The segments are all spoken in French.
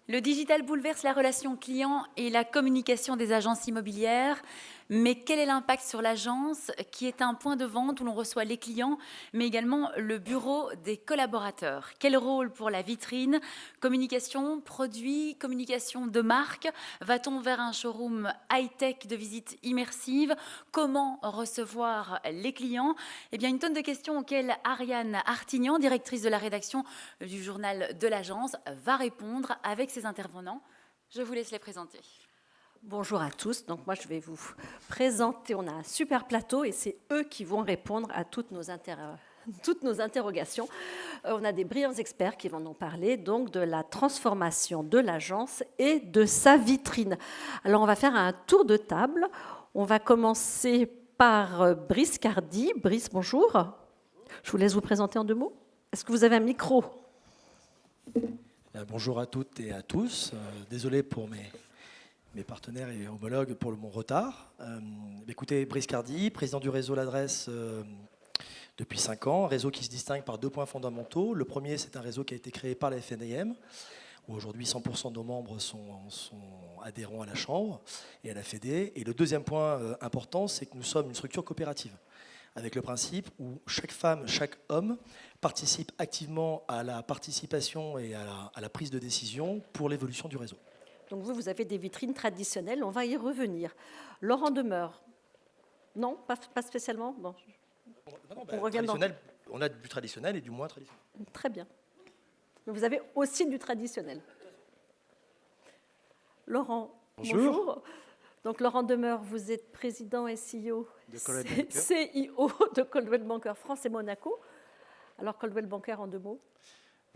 Le digital bouleverse la relation client et la communication des agences immobilières. Mais quel est l'impact sur l'agence qui est un point de vente où l'on reçoit les clients, mais également le bureau des collaborateurs? Quel rôle pour la vitrine? Communication, produits, communication de marque? Va-t-on vers un showroom high-tech de visite immersive? Comment recevoir les clients? Eh bien, une tonne de questions auxquelles Ariane Artignan, directrice de la rédaction du journal de l'agence, va répondre avec ses intervenants. Je vous laisse les présenter. Bonjour à tous, donc moi je vais vous présenter, on a un super plateau et c'est eux qui vont répondre à toutes nos interrogations. On a des brillants experts qui vont nous parler donc de la transformation de l'agence et de sa vitrine. Alors on va faire un tour de table, on va commencer par Brice Cardi. Brice, bonjour. Je vous laisse vous présenter en 2 mots. Est-ce que vous avez un micro? Bonjour à toutes et à tous. Désolé pour mes partenaires et homologues pour mon retard. Écoutez, Brice Cardi, président du réseau L'Adresse depuis 5 ans, réseau qui se distingue par 2 points fondamentaux. Le premier, c'est un réseau qui a été créé par la FNAIM, où aujourd'hui 100% de nos membres sont adhérents à la Chambre et à la FEDE. Et le deuxième point important, c'est que nous sommes une structure coopérative, avec le principe où chaque femme, chaque homme participe activement à la participation et à la prise de décision pour l'évolution du réseau. Donc vous avez des vitrines traditionnelles, on va y revenir. Laurent Demeure. Non, pas spécialement. Bon. On revient on a du traditionnel et du moins traditionnel. Très bien. Mais vous avez aussi du traditionnel. Laurent, bonjour. Donc Laurent Demeure, vous êtes président SEO, CIO de Coldwell Banker France et Monaco. Alors Coldwell Banker en 2 mots.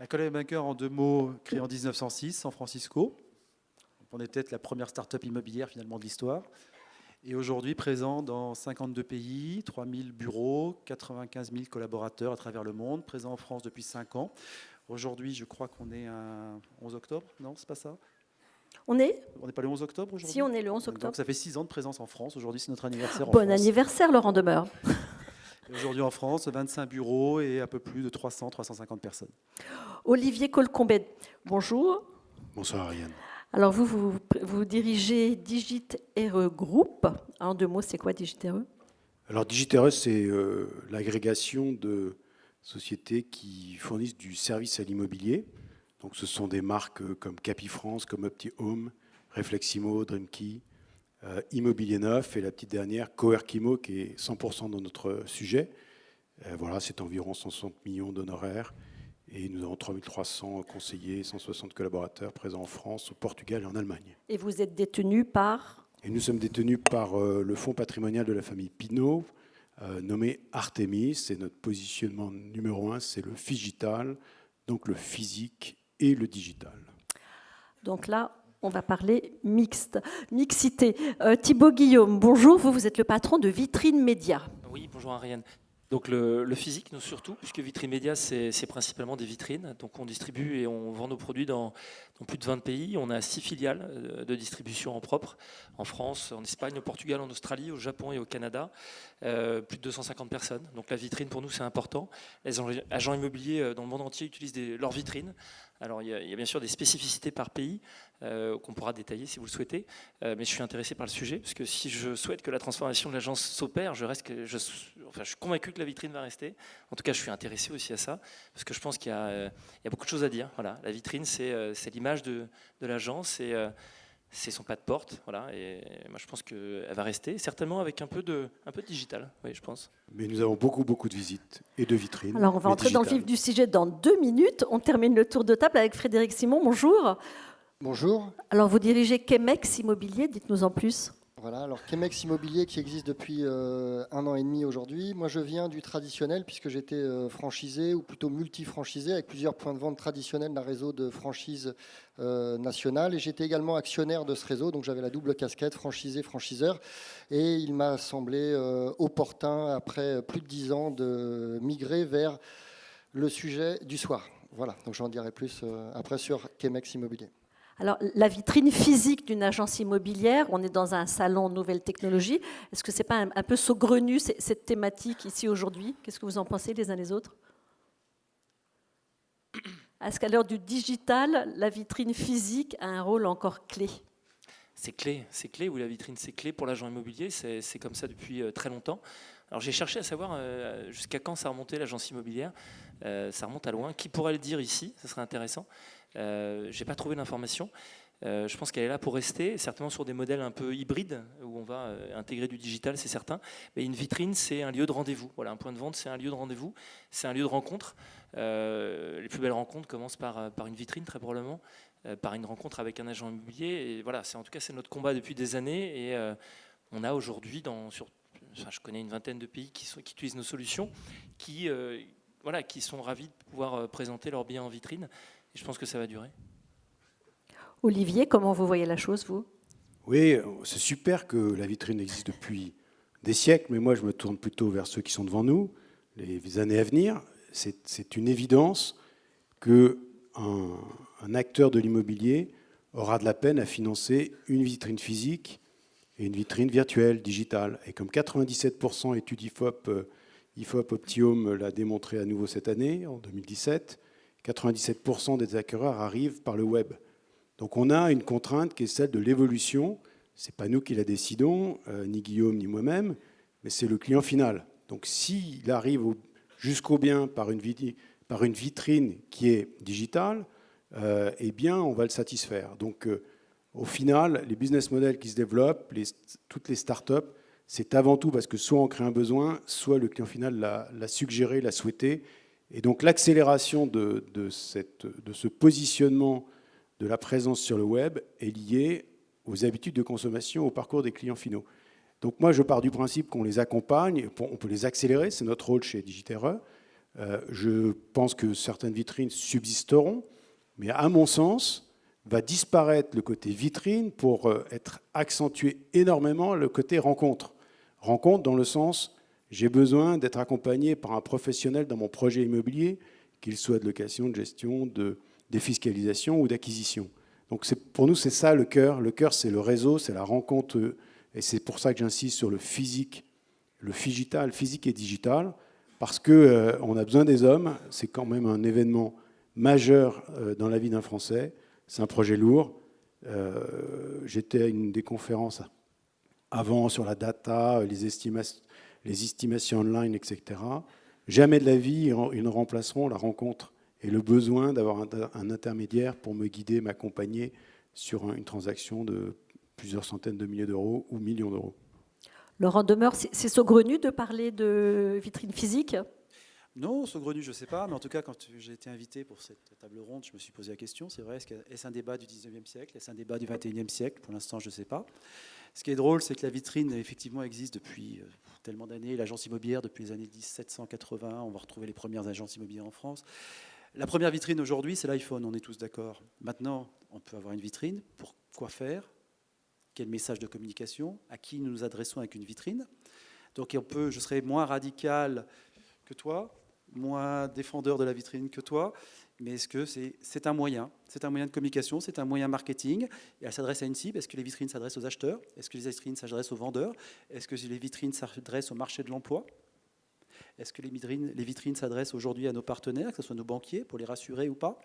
Coldwell Banker en 2 mots, créé en 1906, San Francisco. On est peut-être la première start-up immobilière finalement de l'histoire. Et aujourd'hui présent dans 52 pays, 3000 bureaux, 95 000 collaborateurs à travers le monde, présent en France depuis 5 ans. Aujourd'hui, je crois qu'on est un 11 octobre, non, c'est pas ça? On n'est pas le 11 octobre aujourd'hui? Si, on est le 11 octobre. Donc ça fait 6 ans de présence en France. Aujourd'hui, c'est notre anniversaire en France. Bon anniversaire, Laurent Demeure. Aujourd'hui en France, 25 bureaux et un peu plus de 300-350 personnes. Olivier Colcombet, bonjour. Bonsoir Ariane. Alors vous dirigez DigitRE Group. En 2 mots, c'est quoi DigitRE? Alors DigitRE, c'est l'agrégation de sociétés qui fournissent du service à l'immobilier. Donc ce sont des marques comme Capifrance, comme OptiHome, Refleximo, Dreamkey, Immobilier Neuf et la petite dernière, Coerkimo, qui est 100% dans notre sujet. Voilà, c'est environ 160 millions d'honoraires. Et nous avons 3300 conseillers, 160 collaborateurs présents en France, au Portugal et en Allemagne. Et vous êtes détenu par? Et nous sommes détenus par le fonds patrimonial de la famille Pinault, nommé Artemis. C'est notre positionnement numéro 1, c'est le phygital, donc le physique et le digital. Donc là, on va parler mixité. Thibaut Guillaume, bonjour, vous êtes le patron de Vitrine Média. Oui, bonjour Ariane. Donc le physique, nous surtout, puisque Vitrine Média, c'est principalement des vitrines. Donc on distribue et on vend nos produits dans plus de 20 pays. On a 6 filiales de distribution en propre, en France, en Espagne, au Portugal, en Australie, au Japon et au Canada. Plus de 250 personnes. Donc la vitrine, pour nous, c'est important. Les agents immobiliers dans le monde entier utilisent leurs vitrines. Alors il y a bien sûr des spécificités par pays qu'on pourra détailler si vous le souhaitez. Mais je suis intéressé par le sujet, parce que si je souhaite que la transformation de l'agence s'opère, je suis convaincu que la vitrine va rester. En tout cas, je suis intéressé aussi à ça, parce que je pense qu'il y a beaucoup de choses à dire. Voilà, la vitrine, c'est l'image de l'agence, c'est son pas de porte. Voilà, et moi, je pense qu'elle va rester, certainement avec un peu de digital, oui, je pense. Mais nous avons beaucoup de visites et de vitrines. Alors, on va entrer dans le vif du sujet dans 2 minutes. On termine le tour de table avec Frédéric Simon. Bonjour. Bonjour. Alors, vous dirigez Chemex Immobilier, dites-nous en plus. Voilà, alors Chemex Immobilier qui existe depuis 1 an et demi aujourd'hui. Moi, je viens du traditionnel puisque j'étais franchisé ou plutôt multi-franchisé avec plusieurs points de vente traditionnels d'un réseau de franchise nationale. Et j'étais également actionnaire de ce réseau, donc j'avais la double casquette franchisé-franchiseur. Et il m'a semblé opportun, après plus de 10 ans, de migrer vers le sujet du soir. Voilà, donc j'en dirai plus après sur Chemex Immobilier. Alors, la vitrine physique d'une agence immobilière, on est dans un salon nouvelles technologies. Est-ce que ce n'est pas un peu saugrenu, cette thématique ici aujourd'hui? Qu'est-ce que vous en pensez les uns les autres? Est-ce qu'à l'heure du digital, la vitrine physique a un rôle encore clé? C'est clé, oui, la vitrine, c'est clé pour l'agent immobilier, c'est comme ça depuis très longtemps. Alors j'ai cherché à savoir jusqu'à quand ça remontait l'agence immobilière. Ça remonte à loin. Qui pourrait le dire ici? Ça serait intéressant. J'ai pas trouvé l'information. Je pense qu'elle est là pour rester, certainement sur des modèles un peu hybrides, où on va intégrer du digital, c'est certain. Mais une vitrine, c'est un lieu de rendez-vous. Voilà, un point de vente, c'est un lieu de rendez-vous, c'est un lieu de rencontre. Les plus belles rencontres commencent par une vitrine, très probablement, par une rencontre avec un agent immobilier. Et voilà, en tout cas, c'est notre combat depuis des années. Et on a aujourd'hui, je connais une vingtaine de pays qui utilisent nos solutions, qui sont ravis de pouvoir présenter leurs biens en vitrine. Et je pense que ça va durer. Olivier, comment vous voyez la chose, vous? Oui, c'est super que la vitrine existe depuis des siècles, mais moi je me tourne plutôt vers ceux qui sont devant nous, les années à venir. C'est une évidence qu'un acteur de l'immobilier aura de la peine à financer une vitrine physique et une vitrine virtuelle, digitale. Et comme 97% études IFOP Optium l'a démontré à nouveau cette année, en 2017, 97% des acquéreurs arrivent par le web. Donc on a une contrainte qui est celle de l'évolution. Ce n'est pas nous qui la décidons, ni Guillaume ni moi-même, mais c'est le client final. Donc s'il arrive jusqu'au bien par une vitrine qui est digitale, eh bien on va le satisfaire. Donc au final, les business models qui se développent, toutes les startups, c'est avant tout parce que soit on crée un besoin, soit le client final l'a suggéré, l'a souhaité. Et donc l'accélération de ce positionnement de la présence sur le web est liée aux habitudes de consommation, au parcours des clients finaux. Donc moi, je pars du principe qu'on les accompagne, on peut les accélérer, c'est notre rôle chez Digiterra. Je pense que certaines vitrines subsisteront, mais à mon sens, va disparaître le côté vitrine pour être accentué énormément le côté rencontre. Rencontre dans le sens, j'ai besoin d'être accompagné par un professionnel dans mon projet immobilier, qu'il soit de location, de gestion, de défiscalisation ou d'acquisition. Donc pour nous, c'est ça le cœur. Le cœur, c'est le réseau, c'est la rencontre. Et c'est pour ça que j'insiste sur le physique, le figital, physique et digital, parce qu'on a besoin des hommes. C'est quand même un événement majeur dans la vie d'un Français. C'est un projet lourd. J'étais à une des conférences avant sur la data, les estimations online, etc. Jamais de la vie, ils ne remplaceront la rencontre et le besoin d'avoir un intermédiaire pour me guider, m'accompagner sur une transaction de plusieurs centaines de milliers d'euros ou millions d'euros. Laurent Demeure, c'est saugrenu de parler de vitrine physique? Non, saugrenu, je ne sais pas, mais en tout cas, quand j'ai été invité pour cette table ronde, je me suis posé la question, c'est vrai, est-ce un débat du 19e siècle, est-ce un débat du 21e siècle? Pour l'instant, je ne sais pas. Ce qui est drôle, c'est que la vitrine, effectivement, existe depuis tellement d'années. L'agence immobilière, depuis les années 1780, on va retrouver les premières agences immobilières en France. La première vitrine aujourd'hui, c'est l'iPhone, on est tous d'accord. Maintenant, on peut avoir une vitrine. Pour quoi faire? Quel message de communication? À qui nous nous adressons avec une vitrine? Donc je serai moins radical que toi, moins défendeur de la vitrine que toi, mais est-ce que c'est un moyen? C'est un moyen de communication, c'est un moyen marketing, et elle s'adresse à une cible. Est-ce que les vitrines s'adressent aux acheteurs? Est-ce que les vitrines s'adressent aux vendeurs? Est-ce que les vitrines s'adressent au marché de l'emploi? Est-ce que les vitrines s'adressent aujourd'hui à nos partenaires, que ce soit nos banquiers, pour les rassurer ou pas?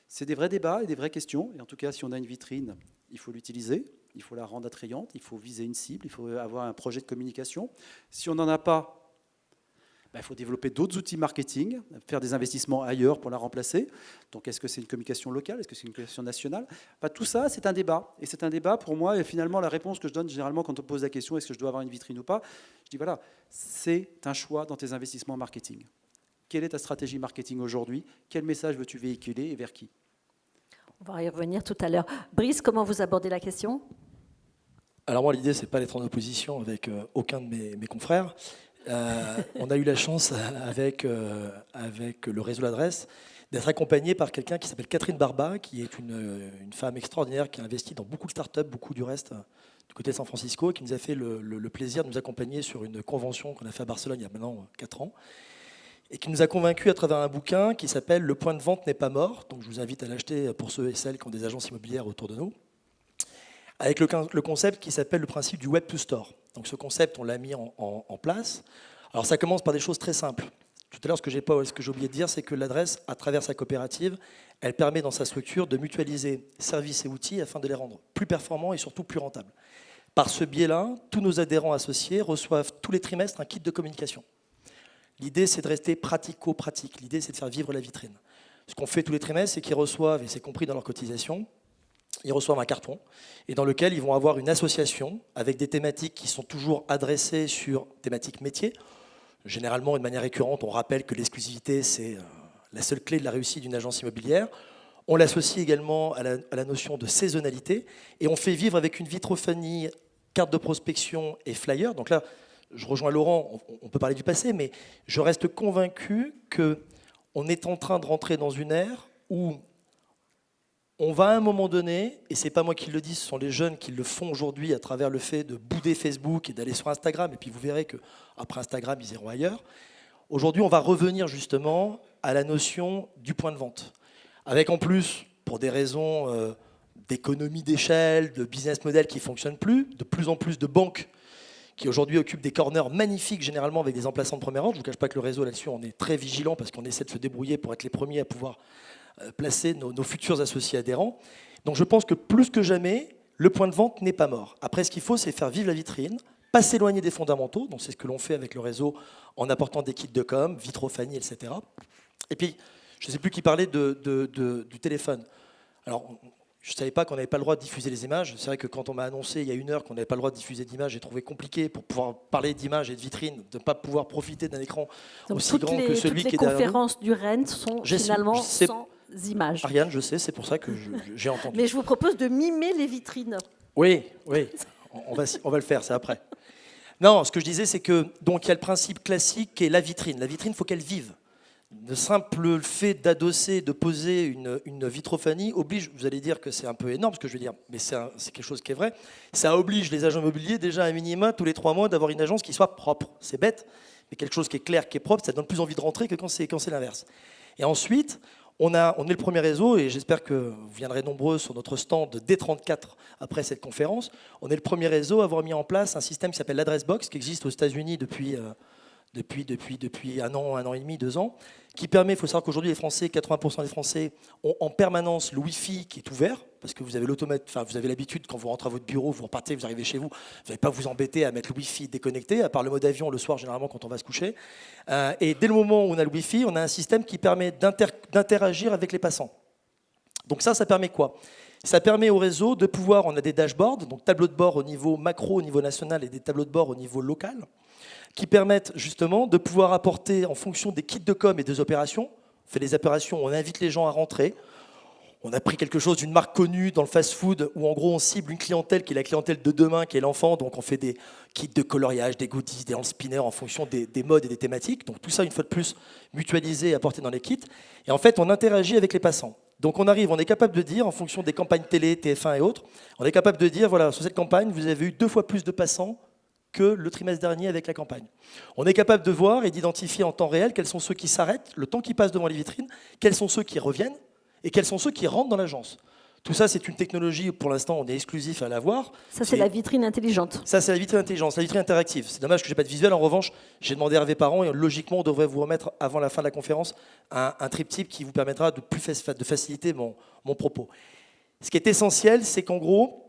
C'est des vrais débats et des vraies questions. Et en tout cas, si on a une vitrine, il faut l'utiliser, il faut la rendre attrayante, il faut viser une cible, il faut avoir un projet de communication. Si on n'en a pas, il faut développer d'autres outils marketing, faire des investissements ailleurs pour la remplacer. Donc, est-ce que c'est une communication locale? Est-ce que c'est une communication nationale? Tout ça, c'est un débat. Et c'est un débat, pour moi, et finalement, la réponse que je donne généralement quand on pose la question, est-ce que je dois avoir une vitrine ou pas? Je dis, voilà, c'est un choix dans tes investissements marketing. Quelle est ta stratégie marketing aujourd'hui? Quel message veux-tu véhiculer et vers qui? On va y revenir tout à l'heure. Brice, comment vous abordez la question? Alors moi, l'idée, c'est pas d'être en opposition avec aucun de mes confrères. On a eu la chance avec le réseau L'Adresse d'être accompagné par quelqu'un qui s'appelle Catherine Barba, qui est une femme extraordinaire qui a investi dans beaucoup de startups, beaucoup du reste du côté de San Francisco, qui nous a fait le plaisir de nous accompagner sur une convention qu'on a fait à Barcelone il y a maintenant 4 ans, et qui nous a convaincus à travers un bouquin qui s'appelle « Le point de vente n'est pas mort ». Donc je vous invite à l'acheter pour ceux et celles qui ont des agences immobilières autour de nous, avec le concept qui s'appelle le principe du Web to Store. Donc ce concept, on l'a mis en place. Alors ça commence par des choses très simples. Tout à l'heure, ce que j'ai oublié de dire, c'est que l'adresse, à travers sa coopérative, elle permet dans sa structure de mutualiser services et outils afin de les rendre plus performants et surtout plus rentables. Par ce biais-là, tous nos adhérents associés reçoivent tous les trimestres un kit de communication. L'idée, c'est de rester pratico-pratique. L'idée, c'est de faire vivre la vitrine. Ce qu'on fait tous les trimestres, c'est qu'ils reçoivent, et c'est compris dans leur cotisation, ils reçoivent un carton, et dans lequel ils vont avoir une association avec des thématiques qui sont toujours adressées sur thématiques métiers. Généralement, de manière récurrente, on rappelle que l'exclusivité, c'est la seule clé de la réussite d'une agence immobilière. On l'associe également à la notion de saisonnalité, et on fait vivre avec une vitrophanie, carte de prospection et flyer. Donc là, je rejoins Laurent, on peut parler du passé, mais je reste convaincu qu'on est en train de rentrer dans une ère où on va à un moment donné, et ce n'est pas moi qui le dis, ce sont les jeunes qui le font aujourd'hui à travers le fait de bouder Facebook et d'aller sur Instagram, et puis vous verrez qu'après Instagram, ils iront ailleurs. Aujourd'hui, on va revenir justement à la notion du point de vente. Avec en plus, pour des raisons d'économie d'échelle, de business model qui ne fonctionnent plus, de plus en plus de banques qui aujourd'hui occupent des corners magnifiques, généralement avec des emplaçants de première ordre. Je ne vous cache pas que le réseau là-dessus, on est très vigilant parce qu'on essaie de se débrouiller pour être les premiers à pouvoir placer nos futurs associés adhérents. Donc je pense que plus que jamais, le point de vente n'est pas mort. Après, ce qu'il faut, c'est faire vivre la vitrine, pas s'éloigner des fondamentaux, donc c'est ce que l'on fait avec le réseau en apportant des kits de com, vitrophanie, etc. Et puis, je ne sais plus qui parlait du téléphone. Alors, je ne savais pas qu'on n'avait pas le droit de diffuser les images. C'est vrai que quand on m'a annoncé il y a 1 heure qu'on n'avait pas le droit de diffuser d'images, j'ai trouvé compliqué pour pouvoir parler d'images et de vitrines, de ne pas pouvoir profiter d'un écran aussi grand que celui qui est derrière nous. Toutes les conférences du REN sont finalement sans images. Ariane, je sais, c'est pour ça que j'ai entendu. Mais je vous propose de mimer les vitrines. Oui, on va le faire, c'est après. Non, ce que je disais, c'est que donc il y a le principe classique qui est la vitrine. La vitrine, il faut qu'elle vive. Le simple fait d'adosser, de poser une vitrophanie oblige, vous allez dire que c'est un peu énorme ce que je veux dire, mais c'est quelque chose qui est vrai, ça oblige les agents immobiliers déjà à minima tous les 3 mois d'avoir une agence qui soit propre. C'est bête, mais quelque chose qui est clair, qui est propre, ça donne plus envie de rentrer que quand c'est l'inverse. Et ensuite, on est le premier réseau, et j'espère que vous viendrez nombreux sur notre stand de D34 après cette conférence, on est le premier réseau à avoir mis en place un système qui s'appelle l'Address Box, qui existe aux États-Unis depuis 1 an, 1 an et demi, 2 ans, qui permet, il faut savoir qu'aujourd'hui, les Français, 80% des Français ont en permanence le Wi-Fi qui est ouvert, parce que vous avez l'habitude, quand vous rentrez à votre bureau, vous repartez, vous arrivez chez vous, vous n'allez pas vous embêter à mettre le Wi-Fi déconnecté, à part le mode avion le soir, généralement, quand on va se coucher. Et dès le moment où on a le Wi-Fi, on a un système qui permet d'interagir avec les passants. Donc ça permet quoi ? Ça permet au réseau de pouvoir, on a des dashboards, donc tableaux de bord au niveau macro, au niveau national, et des tableaux de bord au niveau local, qui permettent justement de pouvoir apporter, en fonction des kits de com et des opérations, on fait des opérations, on invite les gens à rentrer, on a pris quelque chose d'une marque connue dans le fast-food, où en gros on cible une clientèle qui est la clientèle de demain, qui est l'enfant, donc on fait des kits de coloriage, des goodies, des hand spinners en fonction des modes et des thématiques, donc tout ça une fois de plus mutualisé et apporté dans les kits, et en fait on interagit avec les passants. Donc on est capable de dire, en fonction des campagnes télé, TF1 et autres, on est capable de dire, voilà, sur cette campagne, vous avez eu 2 fois plus de passants que le trimestre dernier avec la campagne. On est capable de voir et d'identifier en temps réel quels sont ceux qui s'arrêtent, le temps qui passe devant les vitrines, quels sont ceux qui reviennent et quels sont ceux qui rentrent dans l'agence. Tout ça, c'est une technologie, pour l'instant, on est exclusif à l'avoir. Ça, c'est la vitrine intelligente. Ça, c'est la vitrine intelligente, la vitrine interactive. C'est dommage que je n'ai pas de visuel. En revanche, j'ai demandé à Hervé Parent et logiquement, on devrait vous remettre, avant la fin de la conférence, un triptyque qui vous permettra de faciliter mon propos. Ce qui est essentiel, c'est qu'en gros,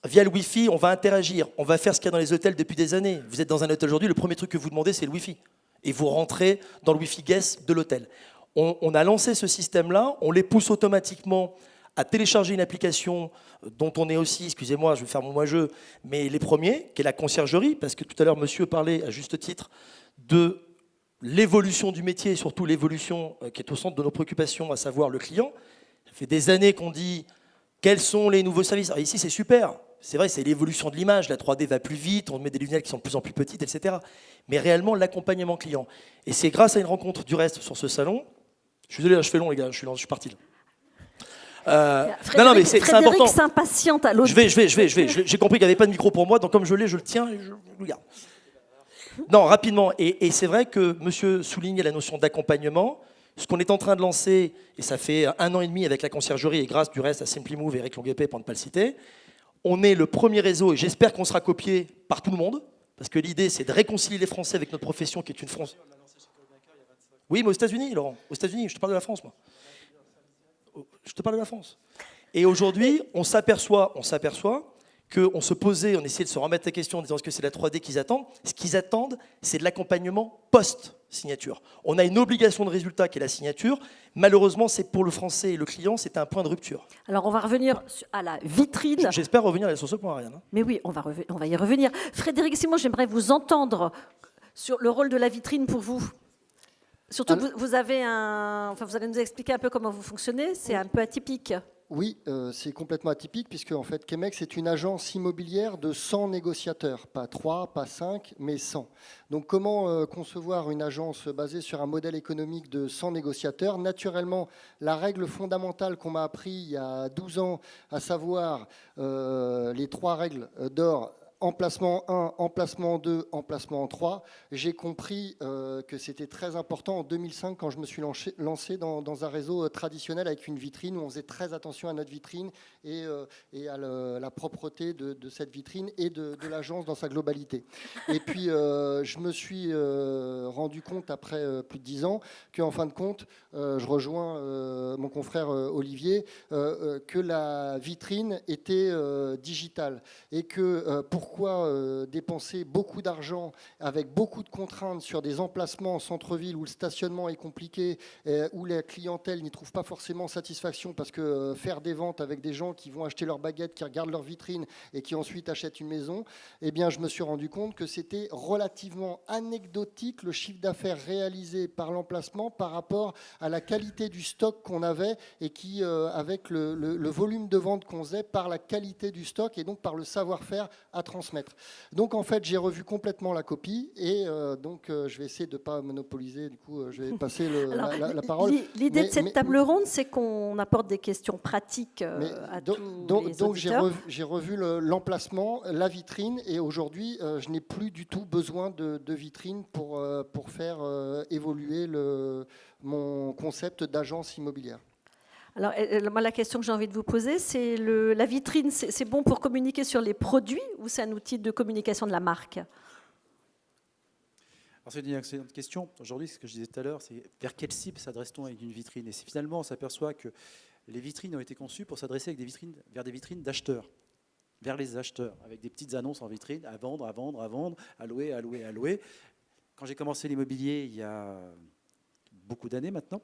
via le Wi-Fi, on va interagir. On va faire ce qu'il y a dans les hôtels depuis des années. Vous êtes dans un hôtel aujourd'hui, le premier truc que vous demandez, c'est le Wi-Fi. Et vous rentrez dans le Wi-Fi guest de l'hôtel. On a lancé ce système-là, on les pousse automatiquement à télécharger une application dont on est aussi, excusez-moi, je vais faire mon moi-jeu, mais les premiers, qui est la conciergerie, parce que tout à l'heure, monsieur parlait à juste titre de l'évolution du métier et surtout l'évolution qui est au centre de nos préoccupations, à savoir le client. Ça fait des années qu'on dit quels sont les nouveaux services. Alors ici, c'est super. C'est vrai, c'est l'évolution de l'image. La 3D va plus vite, on met des lunettes qui sont de plus en plus petites, etc. Mais réellement, l'accompagnement client. Et c'est grâce à une rencontre du reste sur ce salon. Je suis désolé, là, je fais long, les gars, je suis parti. Non, mais c'est important. S'impatiente à l'autre. Je vais. J'ai compris qu'il n'y avait pas de micro pour moi, donc comme je l'ai, je le tiens et je le garde. Non, rapidement. Et c'est vrai que monsieur soulignait la notion d'accompagnement. Ce qu'on est en train de lancer, et ça fait 1 an et demi avec la conciergerie, et grâce du reste à Simply-Move et Eric Longuepay, pour ne pas le citer, on est le premier réseau, et j'espère qu'on sera copié par tout le monde, parce que l'idée, c'est de réconcilier les Français avec notre profession, qui est une France. Oui, mais aux États-Unis, Laurent. Aux États-Unis, je te parle de la France, moi. Je te parle de la France. Et aujourd'hui, on s'aperçoit qu'on se posait, on essayait de se remettre la question en disant est-ce que c'est la 3D qu'ils attendent. Ce qu'ils attendent, c'est de l'accompagnement post-signature. On a une obligation de résultat qui est la signature. Malheureusement, c'est pour le français et le client, c'est un point de rupture. Alors, on va revenir à la vitrine. J'espère revenir sur ce point, Ariane. Mais oui, on va y revenir. Frédéric Simon, j'aimerais vous entendre sur le rôle de la vitrine pour vous. Surtout que vous allez nous expliquer un peu comment vous fonctionnez. C'est un peu atypique. Oui, c'est complètement atypique puisque en fait, Chemex est une agence immobilière de 100 négociateurs, pas 3, pas 5, mais 100. Donc comment concevoir une agence basée sur un modèle économique de 100 négociateurs? Naturellement, la règle fondamentale qu'on m'a appris il y a 12 ans, à savoir les 3 règles d'or: emplacement 1, emplacement 2, emplacement 3, j'ai compris que c'était très important en 2005 quand je me suis lancé dans un réseau traditionnel avec une vitrine où on faisait très attention à notre vitrine et à la propreté de cette vitrine et de l'agence dans sa globalité. Et puis je me suis rendu compte après plus de 10 ans qu'en fin de compte, je rejoins mon confrère Olivier, que la vitrine était digitale et que pourquoi dépenser beaucoup d'argent avec beaucoup de contraintes sur des emplacements en centre-ville où le stationnement est compliqué, où la clientèle n'y trouve pas forcément satisfaction parce que faire des ventes avec des gens qui vont acheter leurs baguettes, qui regardent leur vitrine et qui ensuite achètent une maison, eh bien je me suis rendu compte que c'était relativement anecdotique le chiffre d'affaires réalisé par l'emplacement par rapport à la qualité du stock qu'on avait et qui, avec le volume de vente qu'on faisait, par la qualité du stock et donc par le savoir-faire à transmettre. Donc en fait, j'ai revu complètement la copie et donc je vais essayer de ne pas monopoliser, du coup je vais passer la parole. L'idée de cette table ronde, c'est qu'on apporte des questions pratiques à tous les donc auditeurs. j'ai revu l'emplacement, la vitrine et aujourd'hui je n'ai plus du tout besoin de vitrine pour faire évoluer mon concept d'agence immobilière. Alors, moi, la question que j'ai envie de vous poser, c'est la vitrine, c'est bon pour communiquer sur les produits ou c'est un outil de communication de la marque? Alors, c'est une excellente question. Aujourd'hui, ce que je disais tout à l'heure, c'est vers quelle cible s'adresse-t-on avec une vitrine? Et finalement, on s'aperçoit que les vitrines ont été conçues pour s'adresser vers des vitrines d'acheteurs, vers les acheteurs, avec des petites annonces en vitrine, à vendre, à louer, à louer, à louer. Quand j'ai commencé l'immobilier, il y a beaucoup d'années maintenant,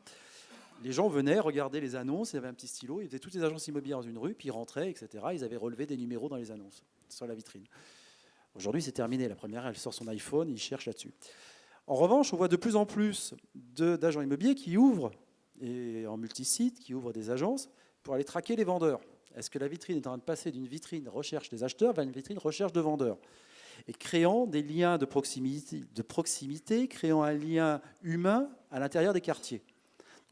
les gens venaient regarder les annonces, il y avait un petit stylo, ils faisaient toutes les agences immobilières dans une rue, puis ils rentraient, etc. Ils avaient relevé des numéros dans les annonces, sur la vitrine. Aujourd'hui, c'est terminé. La première, elle sort son iPhone, ils cherchent là-dessus. En revanche, on voit de plus en plus d'agents immobiliers qui ouvrent, et en multisite, qui ouvrent des agences pour aller traquer les vendeurs. Est-ce que la vitrine est en train de passer d'une vitrine recherche des acheteurs vers une vitrine recherche de vendeurs? Et créant des liens de proximité, créant un lien humain à l'intérieur des quartiers.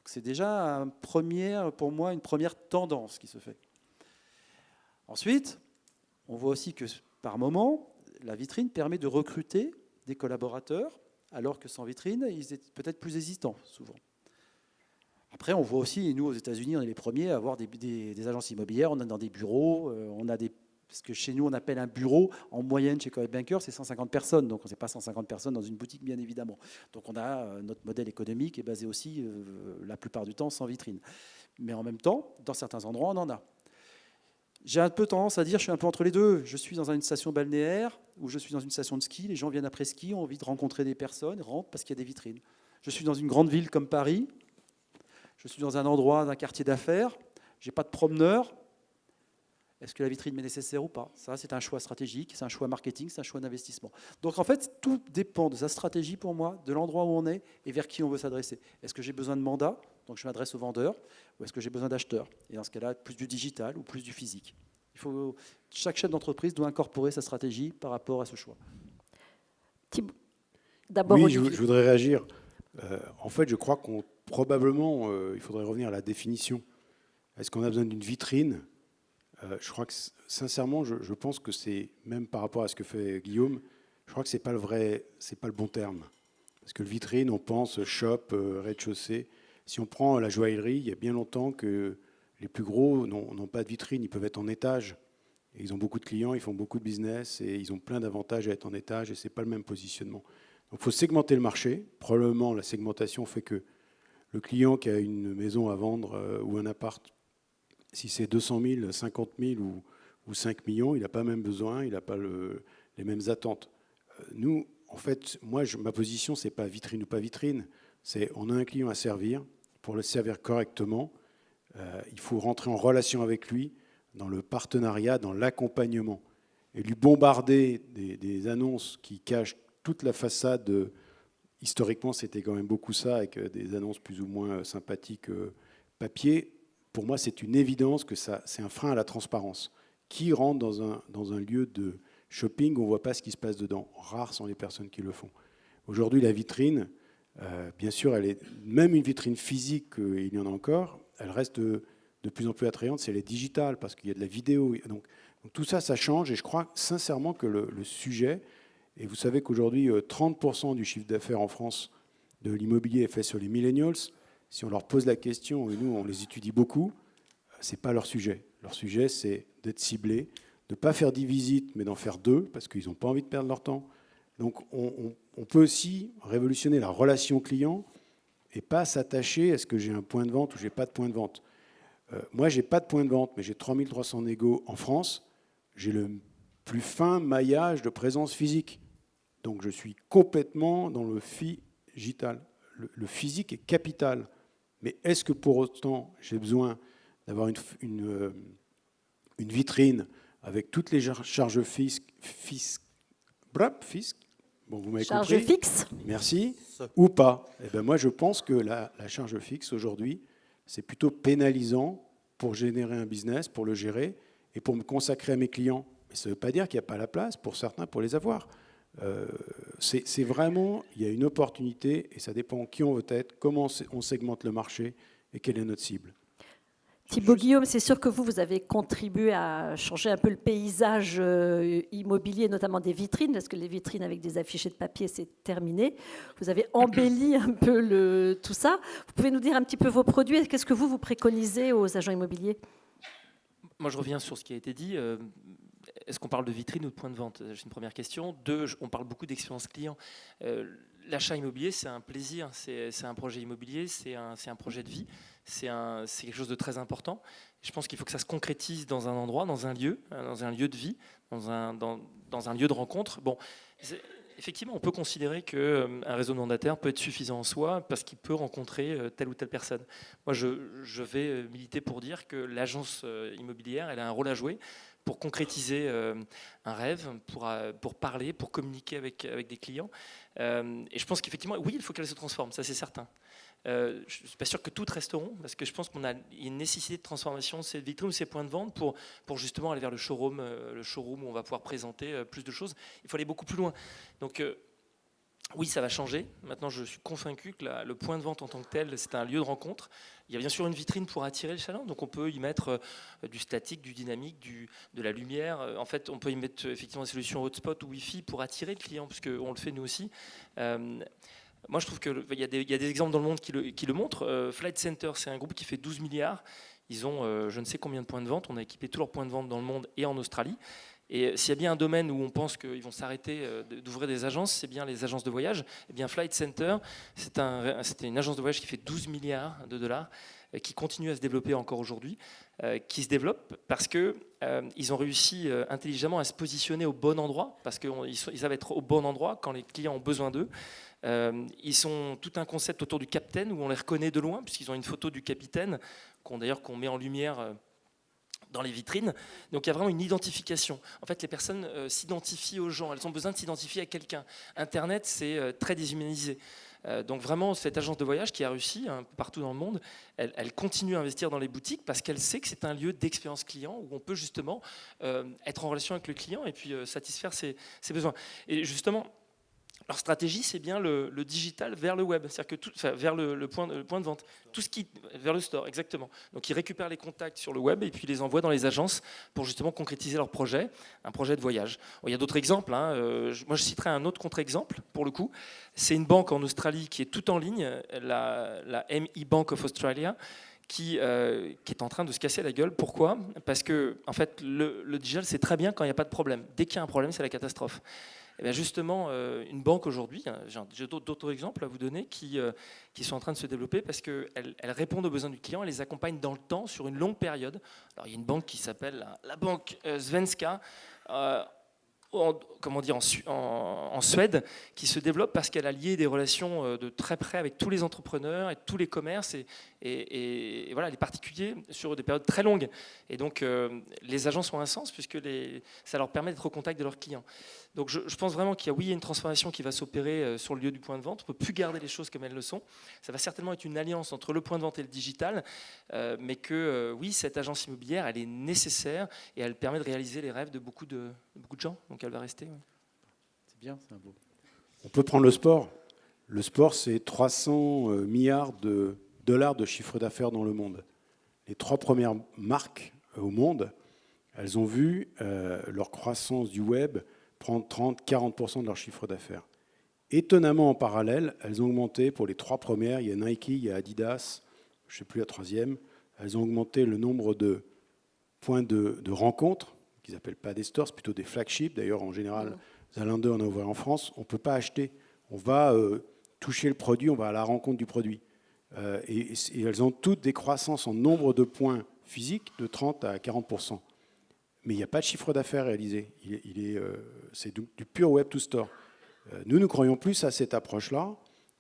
C'est déjà pour moi une première tendance qui se fait. Ensuite, on voit aussi que par moment, la vitrine permet de recruter des collaborateurs, alors que sans vitrine, ils étaient peut-être plus hésitants, souvent. Après, on voit aussi, et nous aux États-Unis, on est les premiers à avoir des agences immobilières, on est dans des bureaux, on a ce que chez nous on appelle un bureau, en moyenne chez Coldwell Banker, c'est 150 personnes, donc on n'est pas 150 personnes dans une boutique, bien évidemment. Donc on a notre modèle économique est basé aussi, la plupart du temps, sans vitrine. Mais en même temps, dans certains endroits, on en a. J'ai un peu tendance à dire, je suis un peu entre les deux. Je suis dans une station balnéaire, ou je suis dans une station de ski, les gens viennent après ski, ont envie de rencontrer des personnes, rentrent parce qu'il y a des vitrines. Je suis dans une grande ville comme Paris, je suis dans un endroit, d'un quartier d'affaires, je n'ai pas de promeneur. Est-ce que la vitrine m'est nécessaire ou pas? Ça, c'est un choix stratégique, c'est un choix marketing, c'est un choix d'investissement. Donc en fait, tout dépend de sa stratégie pour moi, de l'endroit où on est et vers qui on veut s'adresser. Est-ce que j'ai besoin de mandat, donc je m'adresse aux vendeurs, ou est-ce que j'ai besoin d'acheteurs? Et dans ce cas-là, plus du digital ou plus du physique. Chaque chef d'entreprise doit incorporer sa stratégie par rapport à ce choix. D'abord, oui, je voudrais réagir. En fait, je crois qu'on probablement, il faudrait revenir à la définition. Est-ce qu'on a besoin d'une vitrine? Je crois que, sincèrement, je pense que c'est, même par rapport à ce que fait Guillaume, je crois que c'est pas le bon terme. Parce que le vitrine, on pense shop, rez-de-chaussée. Si on prend la joaillerie, il y a bien longtemps que les plus gros n'ont pas de vitrine, ils peuvent être en étage. Et ils ont beaucoup de clients, ils font beaucoup de business et ils ont plein d'avantages à être en étage et c'est pas le même positionnement. Donc il faut segmenter le marché. Probablement, la segmentation fait que le client qui a une maison à vendre ou un appart, si c'est 200 000, 50 000 ou 5 millions, il n'a pas même besoin, il n'a pas les mêmes attentes. Nous, en fait, ma position, ce n'est pas vitrine ou pas vitrine, c'est on a un client à servir. Pour le servir correctement, il faut rentrer en relation avec lui dans le partenariat, dans l'accompagnement. Et lui bombarder des annonces qui cachent toute la façade. Historiquement, c'était quand même beaucoup ça, avec des annonces plus ou moins sympathiques papier. Pour moi, c'est une évidence que c'est un frein à la transparence. Qui rentre dans un lieu de shopping où on ne voit pas ce qui se passe dedans? Rares sont les personnes qui le font. Aujourd'hui, la vitrine, bien sûr, même une vitrine physique, il y en a encore, elle reste de plus en plus attrayante si elle est digitale, parce qu'il y a de la vidéo. Donc tout ça, ça change, et je crois sincèrement que le sujet, et vous savez qu'aujourd'hui, 30% du chiffre d'affaires en France de l'immobilier est fait sur les millennials. Si on leur pose la question, et nous, on les étudie beaucoup, ce n'est pas leur sujet. Leur sujet, c'est d'être ciblés, de ne pas faire 10 visites, mais d'en faire 2, parce qu'ils n'ont pas envie de perdre leur temps. Donc on peut aussi révolutionner la relation client et pas s'attacher à ce que j'ai un point de vente ou je n'ai pas de point de vente. Moi, je n'ai pas de point de vente, mais j'ai 3300 négos en France. J'ai le plus fin maillage de présence physique. Donc je suis complètement dans le digital. Le physique est capital. Mais est-ce que pour autant, j'ai besoin d'avoir une vitrine avec toutes les charges fiscales, bon, vous m'avez compris. Charge fixe. Merci. Ou pas. Eh ben moi, je pense que la charge fixe, aujourd'hui, c'est plutôt pénalisant pour générer un business, pour le gérer et pour me consacrer à mes clients. Mais ça ne veut pas dire qu'il n'y a pas la place pour certains pour les avoir. C'est vraiment, il y a une opportunité et ça dépend qui on veut être, comment on segmente le marché et quelle est notre cible. Thibaut Guillaume, c'est sûr que vous avez contribué à changer un peu le paysage immobilier, notamment des vitrines, parce que les vitrines avec des affichés de papier, c'est terminé. Vous avez embelli un peu tout ça. Vous pouvez nous dire un petit peu vos produits et qu'est-ce que vous préconisez aux agents immobiliers? Moi, je reviens sur ce qui a été dit. Est-ce qu'on parle de vitrine ou de point de vente? C'est une première question. Deux, on parle beaucoup d'expérience client. L'achat immobilier, c'est un plaisir, c'est un projet immobilier, c'est un projet de vie, c'est quelque chose de très important. Je pense qu'il faut que ça se concrétise dans un endroit, dans un lieu de vie, dans un lieu de rencontre. Bon, effectivement, on peut considérer qu'un réseau de mandataires peut être suffisant en soi parce qu'il peut rencontrer telle ou telle personne. Moi, je vais militer pour dire que l'agence immobilière, elle a un rôle à jouer pour concrétiser un rêve, pour parler, pour communiquer avec des clients. Et je pense qu'effectivement, oui, il faut qu'elle se transforme, ça c'est certain. Je ne suis pas sûr que toutes resteront, parce que je pense qu'il y a une nécessité de transformation de ces vitrines ou ces points de vente pour justement aller vers le showroom où on va pouvoir présenter plus de choses. Il faut aller beaucoup plus loin. Donc oui, ça va changer. Maintenant, je suis convaincu que le point de vente en tant que tel, c'est un lieu de rencontre. Il y a bien sûr une vitrine pour attirer le chaland, donc on peut y mettre du statique, du dynamique, de la lumière. En fait, on peut y mettre effectivement des solutions hotspot ou Wi-Fi pour attirer le client, parce qu'on le fait nous aussi. Moi, je trouve qu'il y a des exemples dans le monde qui le montrent. Flight Center, c'est un groupe qui fait 12 milliards. Ils ont je ne sais combien de points de vente. On a équipé tous leurs points de vente dans le monde et en Australie. Et s'il y a bien un domaine où on pense qu'ils vont s'arrêter d'ouvrir des agences, c'est bien les agences de voyage. Eh bien, Flight Center, c'était une agence de voyage qui fait 12 milliards de dollars, qui continue à se développer encore aujourd'hui, qui se développe parce qu'ils ont réussi intelligemment à se positionner au bon endroit, parce qu'ils savent être au bon endroit quand les clients ont besoin d'eux. Ils sont tout un concept autour du capitaine où on les reconnaît de loin, puisqu'ils ont une photo du capitaine qu'on met en lumière dans les vitrines. Donc il y a vraiment une identification. En fait, les personnes s'identifient aux gens. Elles ont besoin de s'identifier à quelqu'un. Internet, c'est très déshumanisé. Donc vraiment, cette agence de voyage qui a réussi partout dans le monde, elle continue à investir dans les boutiques parce qu'elle sait que c'est un lieu d'expérience client où on peut justement être en relation avec le client et puis satisfaire ses besoins. Et justement, leur stratégie, c'est bien le digital vers le web, c'est-à-dire que vers le point de vente, tout ce qui vers le store, exactement. Donc ils récupèrent les contacts sur le web et puis ils les envoient dans les agences pour justement concrétiser leur projet, un projet de voyage. Bon, il y a d'autres exemples. Moi, je citerai un autre contre-exemple pour le coup. C'est une banque en Australie qui est tout en ligne, la ME Bank of Australia, qui est en train de se casser la gueule. Pourquoi? Parce que en fait, le digital, c'est très bien quand il n'y a pas de problème. Dès qu'il y a un problème, c'est la catastrophe. Et bien justement, une banque aujourd'hui, hein, j'ai d'autres exemples à vous donner qui sont en train de se développer parce qu'elles répondent aux besoins du client, elles les accompagnent dans le temps sur une longue période. Alors il y a une banque qui s'appelle la banque Svenska, en Suède, qui se développe parce qu'elle a lié des relations de très près avec tous les entrepreneurs et tous les commerces et voilà, les particuliers sur des périodes très longues. Et donc, les agences ont un sens puisque ça leur permet d'être au contact de leurs clients. Donc, je pense vraiment qu'il y a une transformation qui va s'opérer sur le lieu du point de vente. On ne peut plus garder les choses comme elles le sont. Ça va certainement être une alliance entre le point de vente et le digital, mais que oui, cette agence immobilière, elle est nécessaire et elle permet de réaliser les rêves de beaucoup de gens. Donc, elle va rester. Ouais. C'est bien, c'est un beau. On peut prendre le sport. Le sport, c'est 300 milliards de dollars de chiffre d'affaires dans le monde. Les 3 premières marques au monde, elles ont vu leur croissance du web prendre 30-40% de leur chiffre d'affaires. Étonnamment, en parallèle, elles ont augmenté, pour les 3 premières, il y a Nike, il y a Adidas, je ne sais plus la 3e, elles ont augmenté le nombre de points de rencontre, qu'ils n'appellent pas des stores, c'est plutôt des flagships. D'ailleurs, en général, Zalando en a ouvert en France. On ne peut pas acheter. On va toucher le produit, on va à la rencontre du produit. Et elles ont toutes des croissances en nombre de points physiques de 30 à 40%. Mais il n'y a pas de chiffre d'affaires réalisé. C'est du pur web to store. Nous croyons plus à cette approche-là,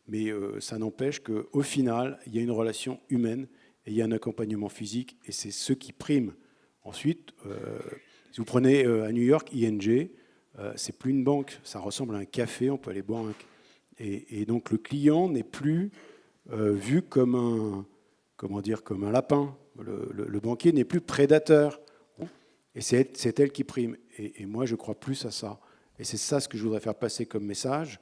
mais ça n'empêche qu'au final, il y a une relation humaine et il y a un accompagnement physique, et c'est ce qui prime. Ensuite, si vous prenez à New York, ING, c'est plus une banque, ça ressemble à un café, on peut aller boire et donc le client n'est plus vu comme un lapin. Le banquier n'est plus prédateur. Et c'est elle qui prime. Et moi, je crois plus à ça. Et c'est ça ce que je voudrais faire passer comme message.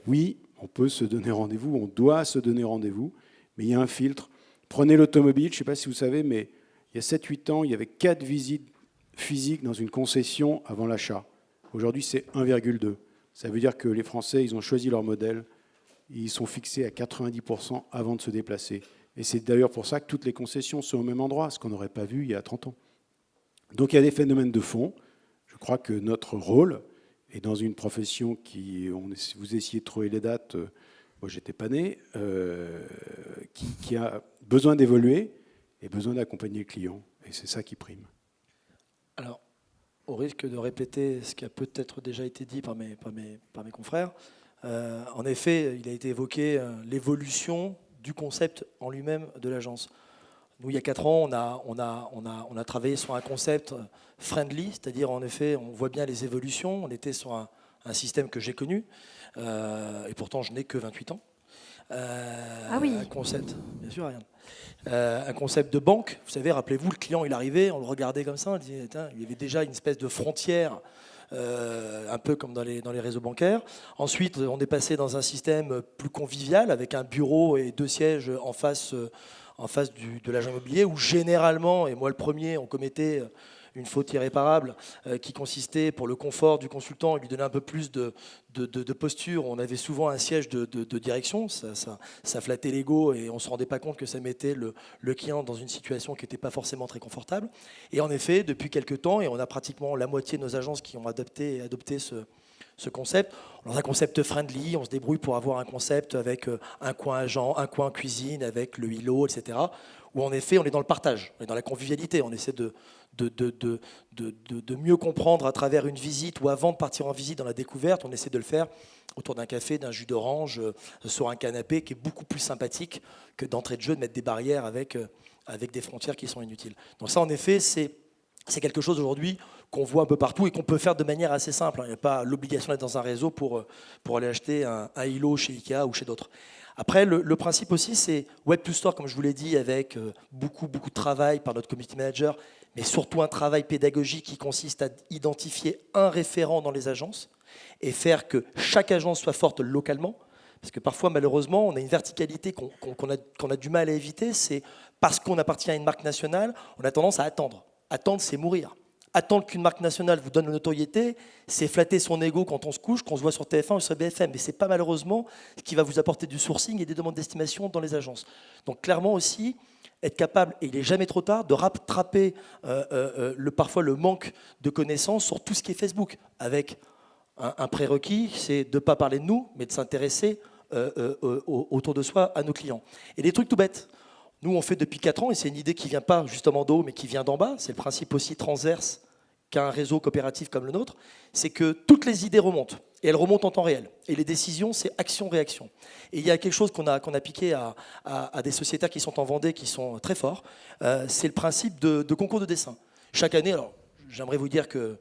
Oui, on peut se donner rendez-vous, on doit se donner rendez-vous, mais il y a un filtre. Prenez l'automobile, je ne sais pas si vous savez, mais il y a 7-8 ans, il y avait 4 visites physiques dans une concession avant l'achat. Aujourd'hui, c'est 1,2. Ça veut dire que les Français, ils ont choisi leur modèle, ils sont fixés à 90% avant de se déplacer. Et c'est d'ailleurs pour ça que toutes les concessions sont au même endroit, ce qu'on n'aurait pas vu il y a 30 ans. Donc il y a des phénomènes de fond. Je crois que notre rôle est dans une profession vous essayez de trouver les dates, moi j'étais pas né, qui a besoin d'évoluer et besoin d'accompagner le client. Et c'est ça qui prime. Alors, au risque de répéter ce qui a peut-être déjà été dit par mes confrères, en effet, il a été évoqué l'évolution du concept en lui-même de l'agence. Nous, il y a 4 ans, on a travaillé sur un concept friendly, c'est-à-dire, en effet, on voit bien les évolutions. On était sur un système que j'ai connu, et pourtant, je n'ai que 28 ans. Ah oui. Un concept, bien sûr, Ariane. Un concept de banque. Vous savez, rappelez-vous, le client, il arrivait, on le regardait comme ça, on disait, il y avait déjà une espèce de frontière, un peu comme dans les réseaux bancaires. Ensuite, on est passé dans un système plus convivial, avec un bureau et 2 sièges en face de l'agent immobilier, où généralement, et moi le premier, on commettait une faute irréparable qui consistait, pour le confort du consultant, à lui donner un peu plus de posture. On avait souvent un siège de direction, ça flattait l'ego et on ne se rendait pas compte que ça mettait le client dans une situation qui n'était pas forcément très confortable. Et en effet, depuis quelques temps, et on a pratiquement la moitié de nos agences qui ont adopté ce concept. Dans un concept friendly, on se débrouille pour avoir un concept avec un coin agent, un coin cuisine, avec le îlot, etc. Où en effet, on est dans le partage, on est dans la convivialité, on essaie de mieux comprendre à travers une visite, ou avant de partir en visite dans la découverte, on essaie de le faire autour d'un café, d'un jus d'orange, sur un canapé, qui est beaucoup plus sympathique que d'entrée de jeu, de mettre des barrières avec des frontières qui sont inutiles. Donc ça, en effet, c'est quelque chose aujourd'hui qu'on voit un peu partout et qu'on peut faire de manière assez simple. Il n'y a pas l'obligation d'être dans un réseau pour aller acheter un îlot chez Ikea ou chez d'autres. Après, le principe aussi, c'est Web to Store, comme je vous l'ai dit, avec beaucoup de travail par notre community manager, mais surtout un travail pédagogique qui consiste à identifier un référent dans les agences et faire que chaque agence soit forte localement. Parce que parfois, malheureusement, on a une verticalité qu'on a du mal à éviter. C'est parce qu'on appartient à une marque nationale, on a tendance à attendre. Attendre, c'est mourir. Attendre qu'une marque nationale vous donne la notoriété, c'est flatter son ego quand on se couche, qu'on se voit sur TF1 ou sur BFM. Mais ce n'est pas malheureusement ce qui va vous apporter du sourcing et des demandes d'estimation dans les agences. Donc clairement aussi, être capable, et il n'est jamais trop tard, de rattraper parfois le manque de connaissances sur tout ce qui est Facebook, avec un prérequis, c'est de ne pas parler de nous, mais de s'intéresser autour de soi à nos clients. Et des trucs tout bêtes. Nous, on fait depuis 4 ans, et c'est une idée qui ne vient pas justement d'en haut, mais qui vient d'en bas. C'est le principe aussi transverse qu'un réseau coopératif comme le nôtre. C'est que toutes les idées remontent, et elles remontent en temps réel. Et les décisions, c'est action-réaction. Et il y a quelque chose qu'on a piqué à des sociétaires qui sont en Vendée, qui sont très forts. C'est le principe de concours de dessin. Chaque année, alors j'aimerais vous dire que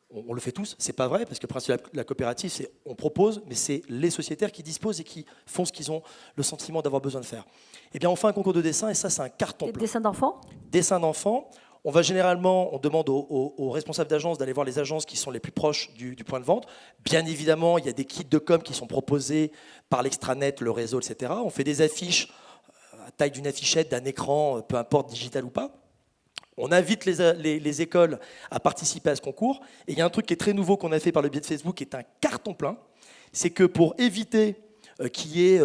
on le fait tous, c'est pas vrai, parce que le principe de la coopérative, c'est on propose, mais c'est les sociétaires qui disposent et qui font ce qu'ils ont le sentiment d'avoir besoin de faire. Eh bien, on fait un concours de dessin, et ça, c'est un carton plein. Dessin d'enfants? Dessin d'enfants. On demande aux responsables d'agence d'aller voir les agences qui sont les plus proches du point de vente. Bien évidemment, il y a des kits de com qui sont proposés par l'extranet, le réseau, etc. On fait des affiches à taille d'une affichette, d'un écran, peu importe, digital ou pas. On invite les écoles à participer à ce concours. Et il y a un truc qui est très nouveau qu'on a fait par le biais de Facebook, qui est un carton plein. C'est que pour éviter qu'il y ait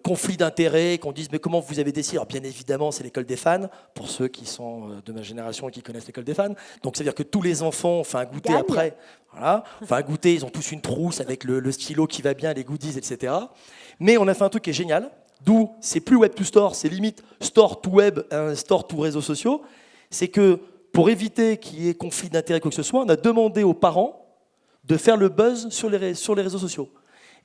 conflit d'intérêts, qu'on dise mais comment vous avez décidé? Alors bien évidemment, c'est l'école des fans, pour ceux qui sont de ma génération et qui connaissent l'école des fans. Donc c'est-à-dire que tous les enfants ont fait un goûter après. Voilà, enfin un goûter, ils ont tous une trousse avec le stylo qui va bien, les goodies, etc. Mais on a fait un truc qui est génial, d'où c'est plus web to store, c'est limite store to web, store to réseaux sociaux. C'est que pour éviter qu'il y ait conflit d'intérêts quoi que ce soit, on a demandé aux parents de faire le buzz sur les réseaux sociaux.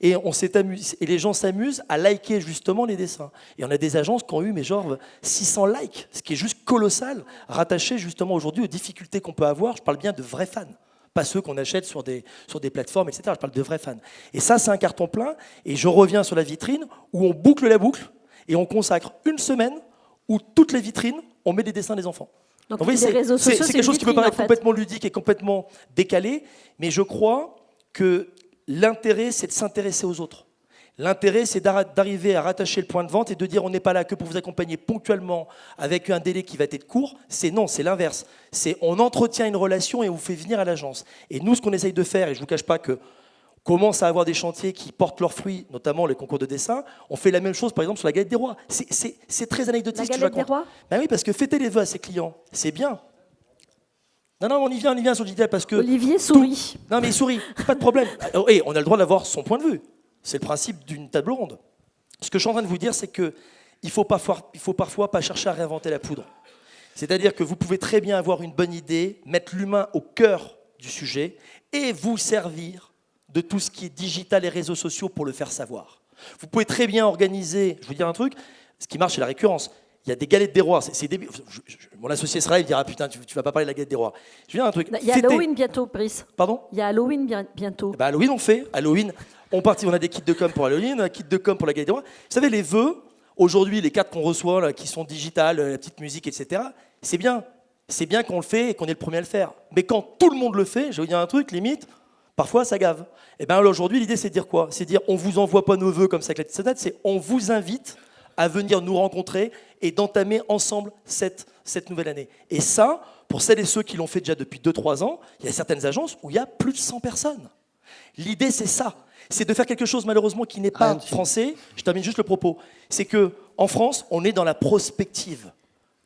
Et on s'est amusé, et les gens s'amusent à liker justement les dessins. Et on a des agences qui ont eu mais genre 600 likes, ce qui est juste colossal, rattaché justement aujourd'hui aux difficultés qu'on peut avoir. Je parle bien de vrais fans, pas ceux qu'on achète sur des plateformes, etc. Je parle de vrais fans. Et ça, c'est un carton plein. Et je reviens sur la vitrine où on boucle la boucle et on consacre une semaine où toutes les vitrines, on met des dessins des enfants. Donc, vous voyez, les réseaux sociaux, c'est quelque chose qui peut vitrine, paraître en fait. complètement ludique et complètement décalé, mais je crois que l'intérêt, c'est de s'intéresser aux autres. L'intérêt, c'est d'arriver à rattacher le point de vente et de dire on n'est pas là que pour vous accompagner ponctuellement avec un délai qui va être court. Non, c'est l'inverse. C'est on entretient une relation et on vous fait venir à l'agence. Et nous, ce qu'on essaye de faire, et je ne vous cache pas que commence à avoir des chantiers qui portent leurs fruits, notamment les concours de dessin. On fait la même chose, par exemple, sur la galette des rois. C'est très anecdotique. La ce que je galette des raconte. rois? Ben oui, parce que fêter les vœux à ses clients, c'est bien. Non, on y vient sur le digital parce que... Olivier sourit. Non, mais il sourit, pas de problème. Et on a le droit d'avoir son point de vue. C'est le principe d'une table ronde. Ce que je suis en train de vous dire, c'est qu'il ne faut parfois pas chercher à réinventer la poudre. C'est-à-dire que vous pouvez très bien avoir une bonne idée, mettre l'humain au cœur du sujet et vous servir de tout ce qui est digital et réseaux sociaux pour le faire savoir. Vous pouvez très bien organiser, je vous dire un truc, ce qui marche, c'est la récurrence. Il y a des galettes des rois. Mon associé sera, il dira putain, tu vas pas parler de la galette des rois. Je veux dire un truc. Il y a Halloween bientôt, Brice. Pardon? Il y a Halloween bientôt. Bah, Halloween, on fait. Halloween, on a des kits de com pour Halloween, un kit de com pour la galette des rois. Vous savez, les vœux, aujourd'hui, les cartes qu'on reçoit, là, qui sont digitales, la petite musique, etc., c'est bien. C'est bien qu'on le fait et qu'on est le premier à le faire. Mais quand tout le monde le fait, je vais vous dire un truc, limite, parfois ça gave. Et bien aujourd'hui, l'idée, c'est de dire quoi? C'est de dire, on ne vous envoie pas nos vœux comme ça avec la petite sonnette, c'est on vous invite à venir nous rencontrer et d'entamer ensemble cette nouvelle année. Et ça, pour celles et ceux qui l'ont fait déjà depuis 2-3 ans, il y a certaines agences où il y a plus de 100 personnes. L'idée, c'est ça. C'est de faire quelque chose, malheureusement, qui n'est pas français. Je termine juste le propos. C'est qu'en France, on est dans la prospective.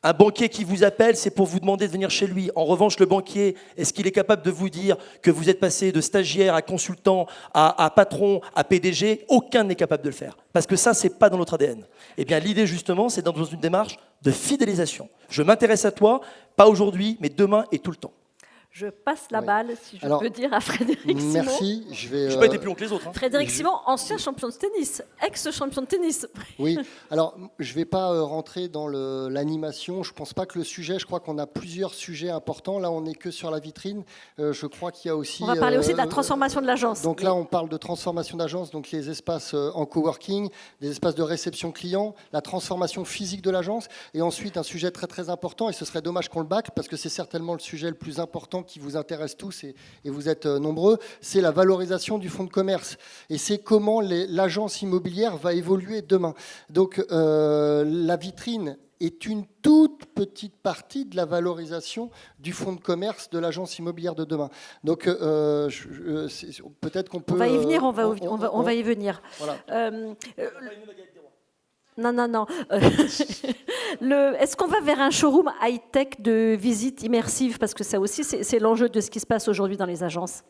Un banquier qui vous appelle, c'est pour vous demander de venir chez lui. En revanche, le banquier, est-ce qu'il est capable de vous dire que vous êtes passé de stagiaire à consultant, à patron, à PDG? Aucun n'est capable de le faire. Parce que ça, ce n'est pas dans notre ADN. Eh bien, l'idée, justement, c'est dans une démarche de fidélisation. Je m'intéresse à toi, pas aujourd'hui, mais demain et tout le temps. Je passe la balle, si je peux dire, à Frédéric Simon. Merci. Je n'ai pas été plus long que les autres. Hein. Frédéric Simon, ancien champion de tennis, ex-champion de tennis. Oui, alors je ne vais pas rentrer dans l'animation. Je ne pense pas que le sujet, je crois qu'on a plusieurs sujets importants. Là, on n'est que sur la vitrine. Je crois qu'il y a aussi... On va parler aussi de la transformation de l'agence. Donc là, on parle de transformation d'agence, donc les espaces en coworking, des espaces de réception client, la transformation physique de l'agence. Et ensuite, un sujet très très important, et ce serait dommage qu'on le bâcle, parce que c'est certainement le sujet le plus important qui vous intéresse tous, et vous êtes nombreux, c'est la valorisation du fonds de commerce. Et c'est comment l'agence immobilière va évoluer demain. Donc la vitrine est une toute petite partie de la valorisation du fonds de commerce de l'agence immobilière de demain. Donc peut-être qu'on peut... On va y venir, on va y venir. Voilà. Non. Est-ce qu'on va vers un showroom high-tech de visite immersive? Parce que ça aussi, c'est l'enjeu de ce qui se passe aujourd'hui dans les agences.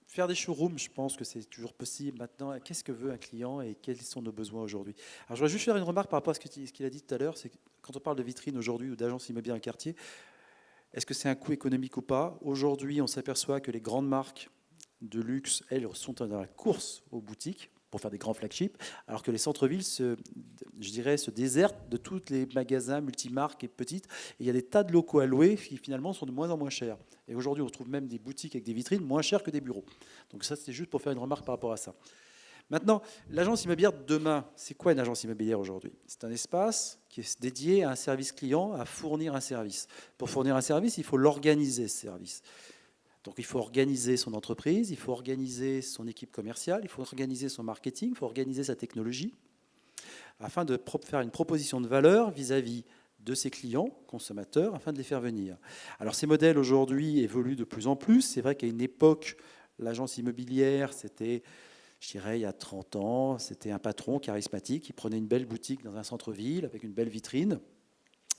Faire des showrooms, je pense que c'est toujours possible. Maintenant, qu'est-ce que veut un client et quels sont nos besoins aujourd'hui? Alors, je voudrais juste faire une remarque par rapport à ce qu'il a dit tout à l'heure. C'est que quand on parle de vitrine aujourd'hui ou d'agence immobilière en quartier, est-ce que c'est un coût économique ou pas? Aujourd'hui, on s'aperçoit que les grandes marques de luxe, elles, sont dans la course aux boutiques pour faire des grands flagships, alors que les centres-villes, se désertent de tous les magasins multimarques et petites. Et il y a des tas de locaux à louer qui, finalement, sont de moins en moins chers. Et aujourd'hui, on trouve même des boutiques avec des vitrines moins chères que des bureaux. Donc ça, c'était juste pour faire une remarque par rapport à ça. Maintenant, l'agence immobilière demain, c'est quoi une agence immobilière aujourd'hui? C'est un espace qui est dédié à un service client, à fournir un service. Pour fournir un service, il faut l'organiser, ce service. Donc il faut organiser son entreprise, il faut organiser son équipe commerciale, il faut organiser son marketing, il faut organiser sa technologie, afin de faire une proposition de valeur vis-à-vis de ses clients, consommateurs, afin de les faire venir. Alors ces modèles aujourd'hui évoluent de plus en plus. C'est vrai qu'à une époque, l'agence immobilière, c'était, je dirais, il y a 30 ans, c'était un patron charismatique qui prenait une belle boutique dans un centre-ville avec une belle vitrine,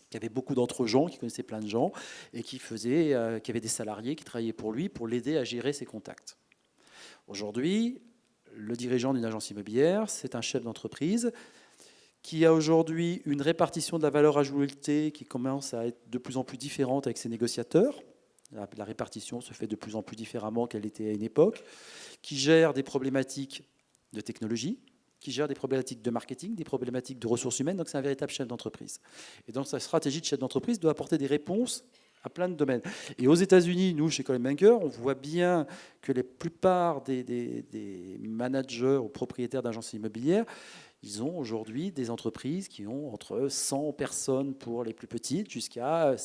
qui avait beaucoup d'entre-gens, qui connaissait plein de gens, et qui avait des salariés qui travaillaient pour lui, pour l'aider à gérer ses contacts. Aujourd'hui, le dirigeant d'une agence immobilière, c'est un chef d'entreprise qui a aujourd'hui une répartition de la valeur ajoutée qui commence à être de plus en plus différente avec ses négociateurs. La répartition se fait de plus en plus différemment qu'elle était à une époque, qui gère des problématiques de technologie, qui gère des problématiques de marketing, des problématiques de ressources humaines. Donc c'est un véritable chef d'entreprise. Et donc sa stratégie de chef d'entreprise doit apporter des réponses à plein de domaines. Et aux États-Unis, nous, chez Coldwell Banker, on voit bien que la plupart des managers ou propriétaires d'agences immobilières, ils ont aujourd'hui des entreprises qui ont entre 100 personnes pour les plus petites jusqu'à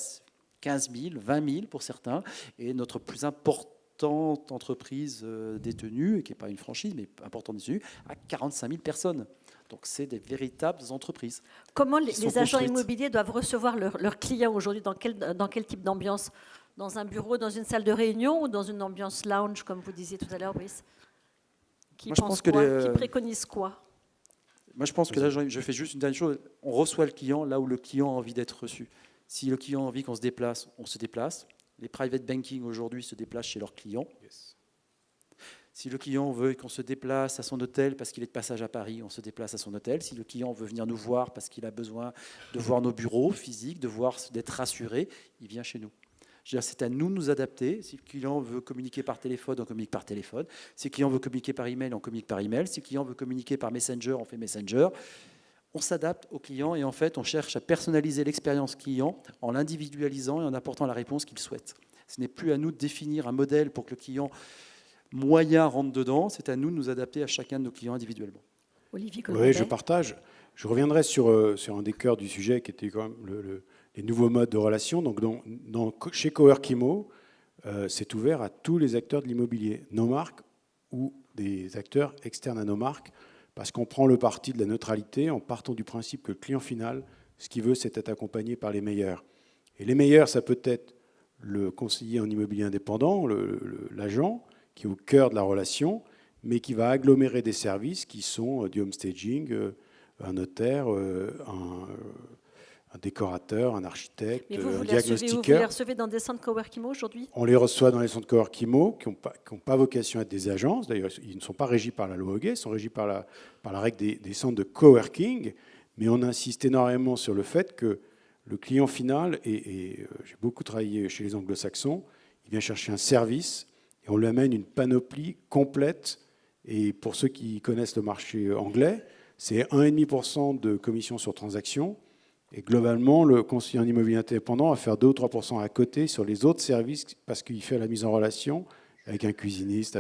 15 000, 20 000 pour certains. Et notre plus importante entreprise détenue, qui n'est pas une franchise, mais importante détenue, à 45 000 personnes. Donc c'est des véritables entreprises. Comment les agents construites. immobiliers doivent recevoir leurs clients aujourd'hui? Dans quel type d'ambiance? Dans un bureau, dans une salle de réunion ou dans une ambiance lounge, comme vous disiez tout à l'heure, Brice? Qui pense quoi? Qui préconise quoi? Moi, je pense que là, je fais juste une dernière chose. On reçoit le client là où le client a envie d'être reçu. Si le client a envie qu'on se déplace, on se déplace. Les private banking aujourd'hui se déplacent chez leurs clients. Yes. Si le client veut qu'on se déplace à son hôtel parce qu'il est de passage à Paris, on se déplace à son hôtel. Si le client veut venir nous voir parce qu'il a besoin de voir nos bureaux physiques, d'être rassuré, il vient chez nous. C'est à nous de nous adapter. Si le client veut communiquer par téléphone, on communique par téléphone. Si le client veut communiquer par email, on communique par email. Si le client veut communiquer par Messenger, on fait Messenger. On s'adapte au client et en fait, on cherche à personnaliser l'expérience client en l'individualisant et en apportant la réponse qu'il souhaite. Ce n'est plus à nous de définir un modèle pour que le client moyen rentre dedans. C'est à nous de nous adapter à chacun de nos clients individuellement. Olivier Oui, je partage. Je reviendrai sur un des cœurs du sujet qui était quand même les nouveaux modes de relation. Donc chez Coworkimo, c'est ouvert à tous les acteurs de l'immobilier, nos marques ou des acteurs externes à nos marques, parce qu'on prend le parti de la neutralité en partant du principe que le client final, ce qu'il veut, c'est être accompagné par les meilleurs. Et les meilleurs, ça peut être le conseiller en immobilier indépendant, l'agent, qui est au cœur de la relation, mais qui va agglomérer des services qui sont du homestaging, un notaire, un décorateur, un architecte, un diagnostiqueur. Vous les recevez dans des centres Coworkimo aujourd'hui? On les reçoit dans les centres Coworkimo qui n'ont pas vocation à être des agences. D'ailleurs, ils ne sont pas régis par la loi Hoguet, ils sont régis par la règle des centres de coworking. Mais on insiste énormément sur le fait que le client final, et j'ai beaucoup travaillé chez les anglo-saxons, il vient chercher un service et on lui amène une panoplie complète. Et pour ceux qui connaissent le marché anglais, c'est 1,5% de commission sur transaction. Et globalement, le conseiller en immobilier indépendant va faire 2 ou 3% à côté sur les autres services parce qu'il fait la mise en relation avec un cuisiniste.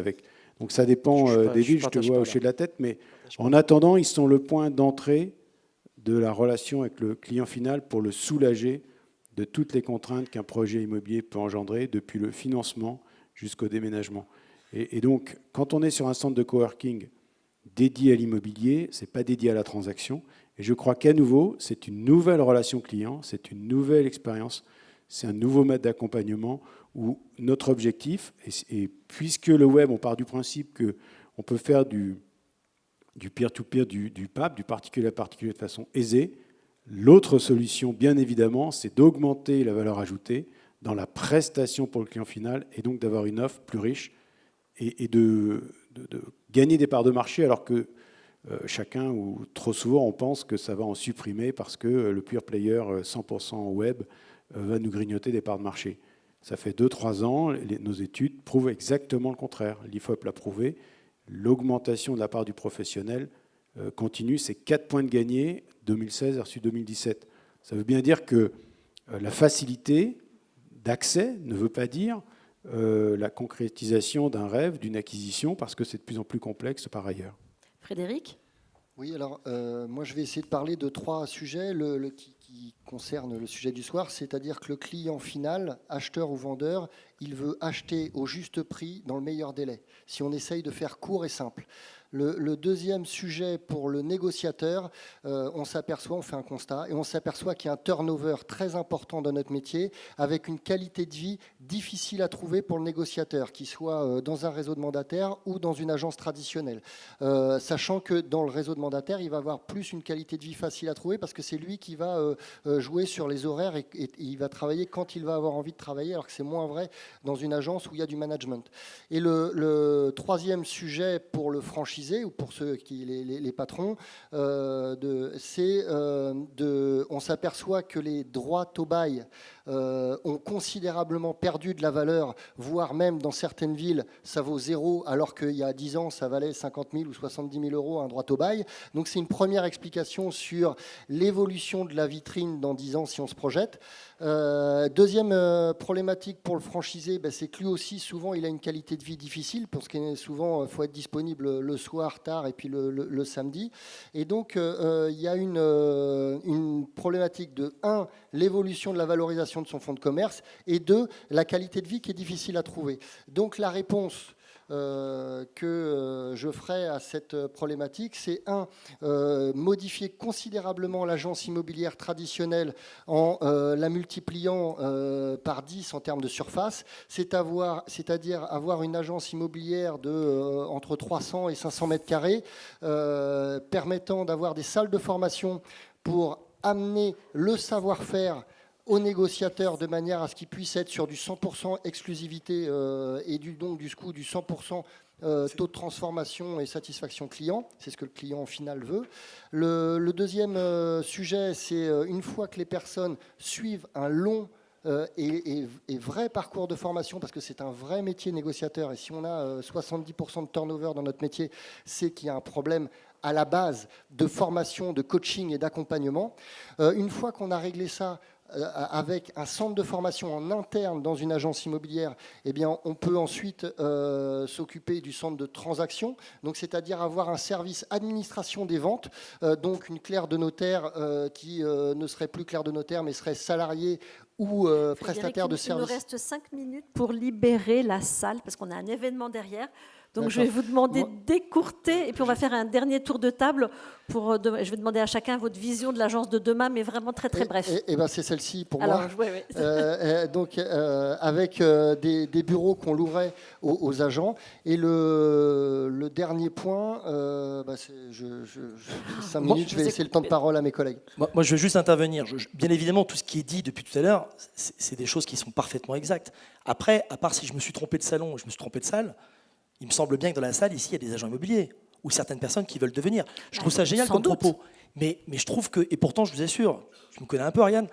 Donc ça dépend des villes, je te vois hocher de la tête. Mais en attendant, ils sont le point d'entrée de la relation avec le client final pour le soulager de toutes les contraintes qu'un projet immobilier peut engendrer, depuis le financement jusqu'au déménagement. Et donc, quand on est sur un centre de coworking dédié à l'immobilier, ce n'est pas dédié à la transaction. Et je crois qu'à nouveau, c'est une nouvelle relation client, c'est une nouvelle expérience, c'est un nouveau mode d'accompagnement où notre objectif, et puisque le web, on part du principe qu'on peut faire du peer-to-peer, du PAP, du particulier à particulier de façon aisée, l'autre solution, bien évidemment, c'est d'augmenter la valeur ajoutée, dans la prestation pour le client final et donc d'avoir une offre plus riche et de gagner des parts de marché alors que chacun ou trop souvent on pense que ça va en supprimer parce que le pure player 100% web va nous grignoter des parts de marché. Ça fait 2-3 ans, nos études prouvent exactement le contraire. L'IFOP l'a prouvé, l'augmentation de la part du professionnel continue, c'est 4 points de gagné 2016 versus 2017. Ça veut bien dire que la facilité d'accès ne veut pas dire la concrétisation d'un rêve, d'une acquisition, parce que c'est de plus en plus complexe par ailleurs. Frédéric ? Oui, alors moi je vais essayer de parler de 3 sujets qui concernent le sujet du soir, c'est-à-dire que le client final, acheteur ou vendeur, il veut acheter au juste prix dans le meilleur délai, si on essaye de faire court et simple. Le deuxième sujet pour le négociateur, on fait un constat et on s'aperçoit qu'il y a un turnover très important dans notre métier avec une qualité de vie difficile à trouver pour le négociateur, qu'il soit dans un réseau de mandataires ou dans une agence traditionnelle. Sachant que dans le réseau de mandataires, il va avoir plus une qualité de vie facile à trouver parce que c'est lui qui va jouer sur les horaires et il va travailler quand il va avoir envie de travailler, alors que c'est moins vrai dans une agence où il y a du management. Et le troisième sujet pour le franchisé, ou pour ceux qui les patrons, on s'aperçoit que les droits au bail ont considérablement perdu de la valeur, voire même dans certaines villes, ça vaut 0, alors qu'il y a 10 ans, ça valait 50 000 ou 70 000 euros un droit au bail. Donc c'est une première explication sur l'évolution de la vitrine dans 10 ans si on se projette. Deuxième problématique pour le franchisé, c'est que lui aussi, souvent, il a une qualité de vie difficile, parce qu'il souvent, il faut être disponible le soir, tard, et puis le samedi. Et donc, il y a une problématique de 1, l'évolution de la valorisation de son fonds de commerce, et 2, la qualité de vie qui est difficile à trouver. Donc, la réponse que je ferai à cette problématique, c'est 1, modifier considérablement l'agence immobilière traditionnelle en la multipliant par 10 en termes de surface, c'est-à-dire avoir une agence immobilière entre 300 et 500 mètres carrés, permettant d'avoir des salles de formation pour amener le savoir-faire aux négociateurs de manière à ce qu'ils puissent être sur du 100% exclusivité et donc du coup du 100% taux de transformation et satisfaction client. C'est ce que le client final veut. Le deuxième sujet, c'est une fois que les personnes suivent un long et vrai parcours de formation, parce que c'est un vrai métier négociateur, et si on a 70% de turnover dans notre métier, c'est qu'il y a un problème à la base de formation, de coaching et d'accompagnement. Une fois qu'on a réglé ça, avec un centre de formation en interne dans une agence immobilière, eh bien, on peut ensuite s'occuper du centre de transaction, donc c'est-à-dire avoir un service administration des ventes, donc une clerc de notaire qui ne serait plus clerc de notaire mais serait salarié ou prestataire de service. Il nous reste 5 minutes pour libérer la salle parce qu'on a un événement derrière. Donc D'accord. je vais vous demander d'écourter et puis on va faire un dernier tour de table. Je vais demander à chacun votre vision de l'agence de demain, mais vraiment très très bref. Et ben c'est celle-ci pour Alors, moi. Donc avec des bureaux qu'on louerait aux agents. Et le dernier point, 5 minutes, je vais laisser le temps de parole à mes collègues. Moi, je veux juste intervenir. Bien évidemment, tout ce qui est dit depuis tout à l'heure, c'est des choses qui sont parfaitement exactes. Après, à part si je me suis trompé de salon ou je me suis trompé de salle, il me semble bien que dans la salle, ici, il y a des agents immobiliers ou certaines personnes qui veulent devenir. Je trouve ça génial comme propos. Mais je trouve que, et pourtant, je vous assure, je me connais un peu, Ariane,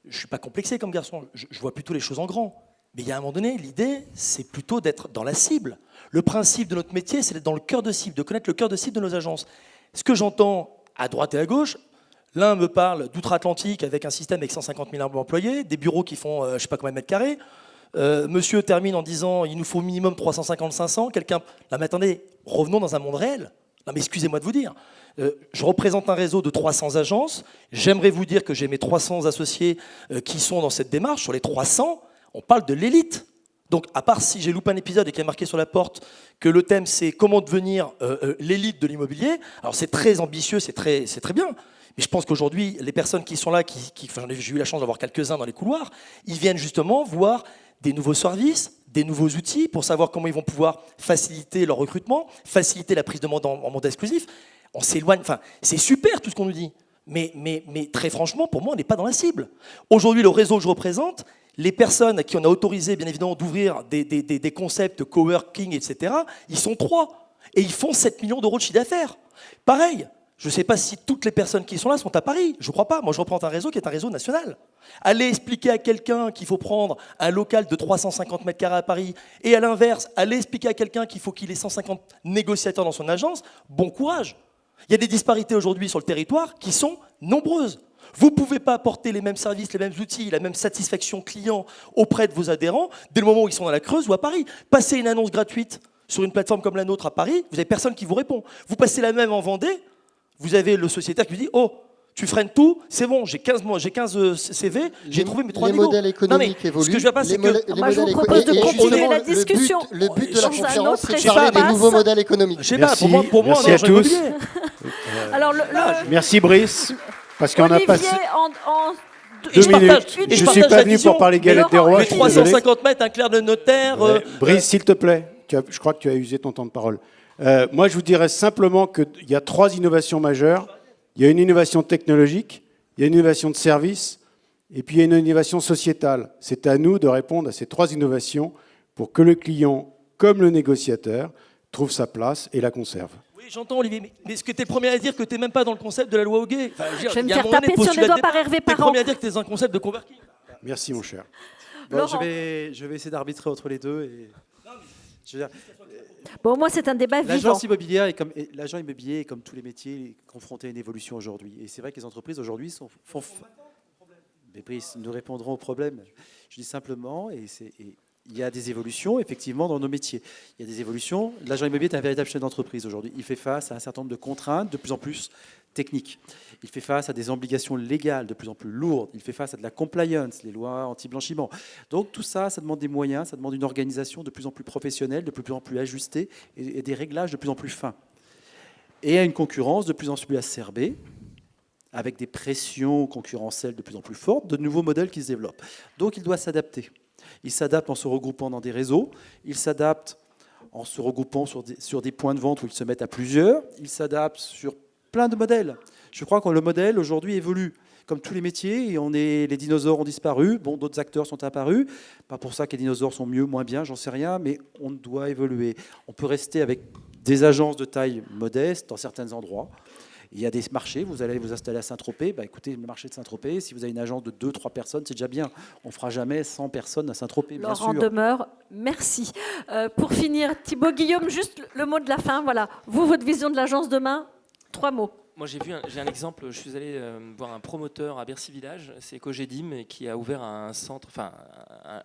je ne suis pas complexé comme garçon, je vois plutôt les choses en grand. Mais il y a un moment donné, l'idée, c'est plutôt d'être dans la cible. Le principe de notre métier, c'est d'être dans le cœur de cible, de connaître le cœur de cible de nos agences. Ce que j'entends à droite et à gauche, l'un me parle d'outre-Atlantique avec un système avec 150 000 employés, des bureaux qui font je ne sais pas combien de mètres carrés. Monsieur termine en disant il nous faut au minimum 350-500. Quelqu'un, là mais attendez, revenons dans un monde réel. Non mais excusez-moi de vous dire, je représente un réseau de 300 agences. J'aimerais vous dire que j'ai mes 300 associés qui sont dans cette démarche. Sur les 300, on parle de l'élite. Donc à part si j'ai loupé un épisode et qu'il y a marqué sur la porte que le thème c'est comment devenir l'élite de l'immobilier, alors c'est très ambitieux, c'est très bien. Mais je pense qu'aujourd'hui, les personnes qui sont là, j'ai eu la chance d'avoir quelques-uns dans les couloirs, ils viennent justement voir des nouveaux services, des nouveaux outils pour savoir comment ils vont pouvoir faciliter leur recrutement, faciliter la prise de mandat en mandat exclusif. On s'éloigne, c'est super tout ce qu'on nous dit. Mais très franchement, pour moi, on n'est pas dans la cible. Aujourd'hui, le réseau que je représente, les personnes à qui on a autorisé, bien évidemment, d'ouvrir des concepts coworking, etc., ils sont 3. Et ils font 7 millions d'euros de chiffre d'affaires. Pareil, je ne sais pas si toutes les personnes qui sont là sont à Paris. Je ne crois pas. Moi, je représente un réseau qui est un réseau national. Aller expliquer à quelqu'un qu'il faut prendre un local de 350 mètres carrés à Paris, et à l'inverse, aller expliquer à quelqu'un qu'il faut qu'il ait 150 négociateurs dans son agence, bon courage. Il y a des disparités aujourd'hui sur le territoire qui sont nombreuses. Vous ne pouvez pas apporter les mêmes services, les mêmes outils, la même satisfaction client auprès de vos adhérents dès le moment où ils sont dans la Creuse ou à Paris. Passez une annonce gratuite sur une plateforme comme la nôtre à Paris, vous n'avez personne qui vous répond. Vous passez la même en Vendée, vous avez le sociétaire qui vous dit « Oh, tu freines tout, c'est bon, j'ai 15 CV, j'ai trouvé mes 3 Les négos. » modèles économiques évoluent. Ce que je veux pas, c'est que... Moi, je vous propose de continuer la discussion. Le but de la Dans un conférence, autre c'est de parler des espace. nouveaux modèles économiques. Je sais pas, Merci, pour moi, merci un à agent tous. immobilier. Alors, Merci Brice, parce qu'on a Olivier, passé en 2 je partage- minutes. et Je je suis partage pas la venu vision. pour parler galette des Laurent, rois. Les je suis désolé. 350 mètres, un clerc de notaire... Brice, s'il te plaît, je crois que tu as usé ton temps de parole. Moi, je vous dirais simplement qu'il y a 3 innovations majeures. Il y a une innovation technologique, il y a une innovation de service, et puis il y a une innovation sociétale. C'est à nous de répondre à ces 3 innovations pour que le client, comme le négociateur, trouve sa place et la conserve. Oui, j'entends, Olivier, mais est-ce que tu es le premier à dire que tu n'es même pas dans le concept de la loi Hoguet? Enfin, Je vais me il y a un faire moment donné, taper sur postulat les doigts de par départ. Hervé T'es le Parent. premier à dire que tu es dans un concept de coworking. Merci, mon cher. Bon, Laurent. je vais essayer d'arbitrer entre les deux. Je veux dire, Bon, moi, c'est un débat vivant. l'agence immobilière l'agent immobilier est comme tous les métiers est confronté à une évolution aujourd'hui. Et c'est vrai que les entreprises aujourd'hui font. Mais Brice, nous répondrons au problème. Je dis simplement, il y a des évolutions effectivement dans nos métiers. Il y a des évolutions. L'agent immobilier est un véritable chef d'entreprise aujourd'hui. Il fait face à un certain nombre de contraintes de plus en plus techniques. Il fait face à des obligations légales de plus en plus lourdes. Il fait face à de la compliance, les lois anti-blanchiment. Donc tout ça, ça demande des moyens, ça demande une organisation de plus en plus professionnelle, de plus en plus ajustée et des réglages de plus en plus fins. Et à une concurrence de plus en plus acerbée, avec des pressions concurrentielles de plus en plus fortes, de nouveaux modèles qui se développent. Donc il doit s'adapter. Il s'adapte en se regroupant dans des réseaux, il s'adapte en se regroupant sur des points de vente où ils se mettent à plusieurs, il s'adapte sur plein de modèles. Je crois que le modèle aujourd'hui évolue. Comme tous les métiers, les dinosaures ont disparu, bon, d'autres acteurs sont apparus. Pas pour ça que les dinosaures sont mieux, moins bien, j'en sais rien, mais on doit évoluer. On peut rester avec des agences de taille modeste dans certains endroits. Il y a des marchés, vous allez vous installer à Saint-Tropez, écoutez, le marché de Saint-Tropez, si vous avez une agence de 2-3 personnes, c'est déjà bien. On ne fera jamais 100 personnes à Saint-Tropez, bien Laurent sûr. Demeure, merci. Pour finir, Thibaut Guillaume, juste le mot de la fin. Voilà. Vous, votre vision de l'agence demain, 3 mots. Moi, j'ai un exemple. Je suis allé voir un promoteur à Bercy Village, c'est Cogedim, qui a ouvert un centre, enfin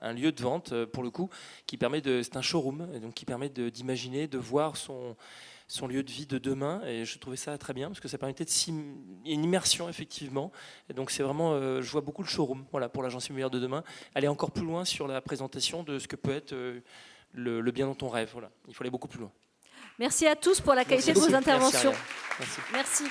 un lieu de vente pour le coup, c'est un showroom, donc qui permet d'imaginer, de voir son lieu de vie de demain. Et je trouvais ça très bien parce que ça permettait une immersion effectivement. Et donc c'est vraiment, je vois beaucoup le showroom, voilà, pour l'agence immobilière de demain. Aller encore plus loin sur la présentation de ce que peut être le bien dont on rêve. Voilà, il faut aller beaucoup plus loin. Merci à tous pour la qualité de vos interventions. Merci. Merci.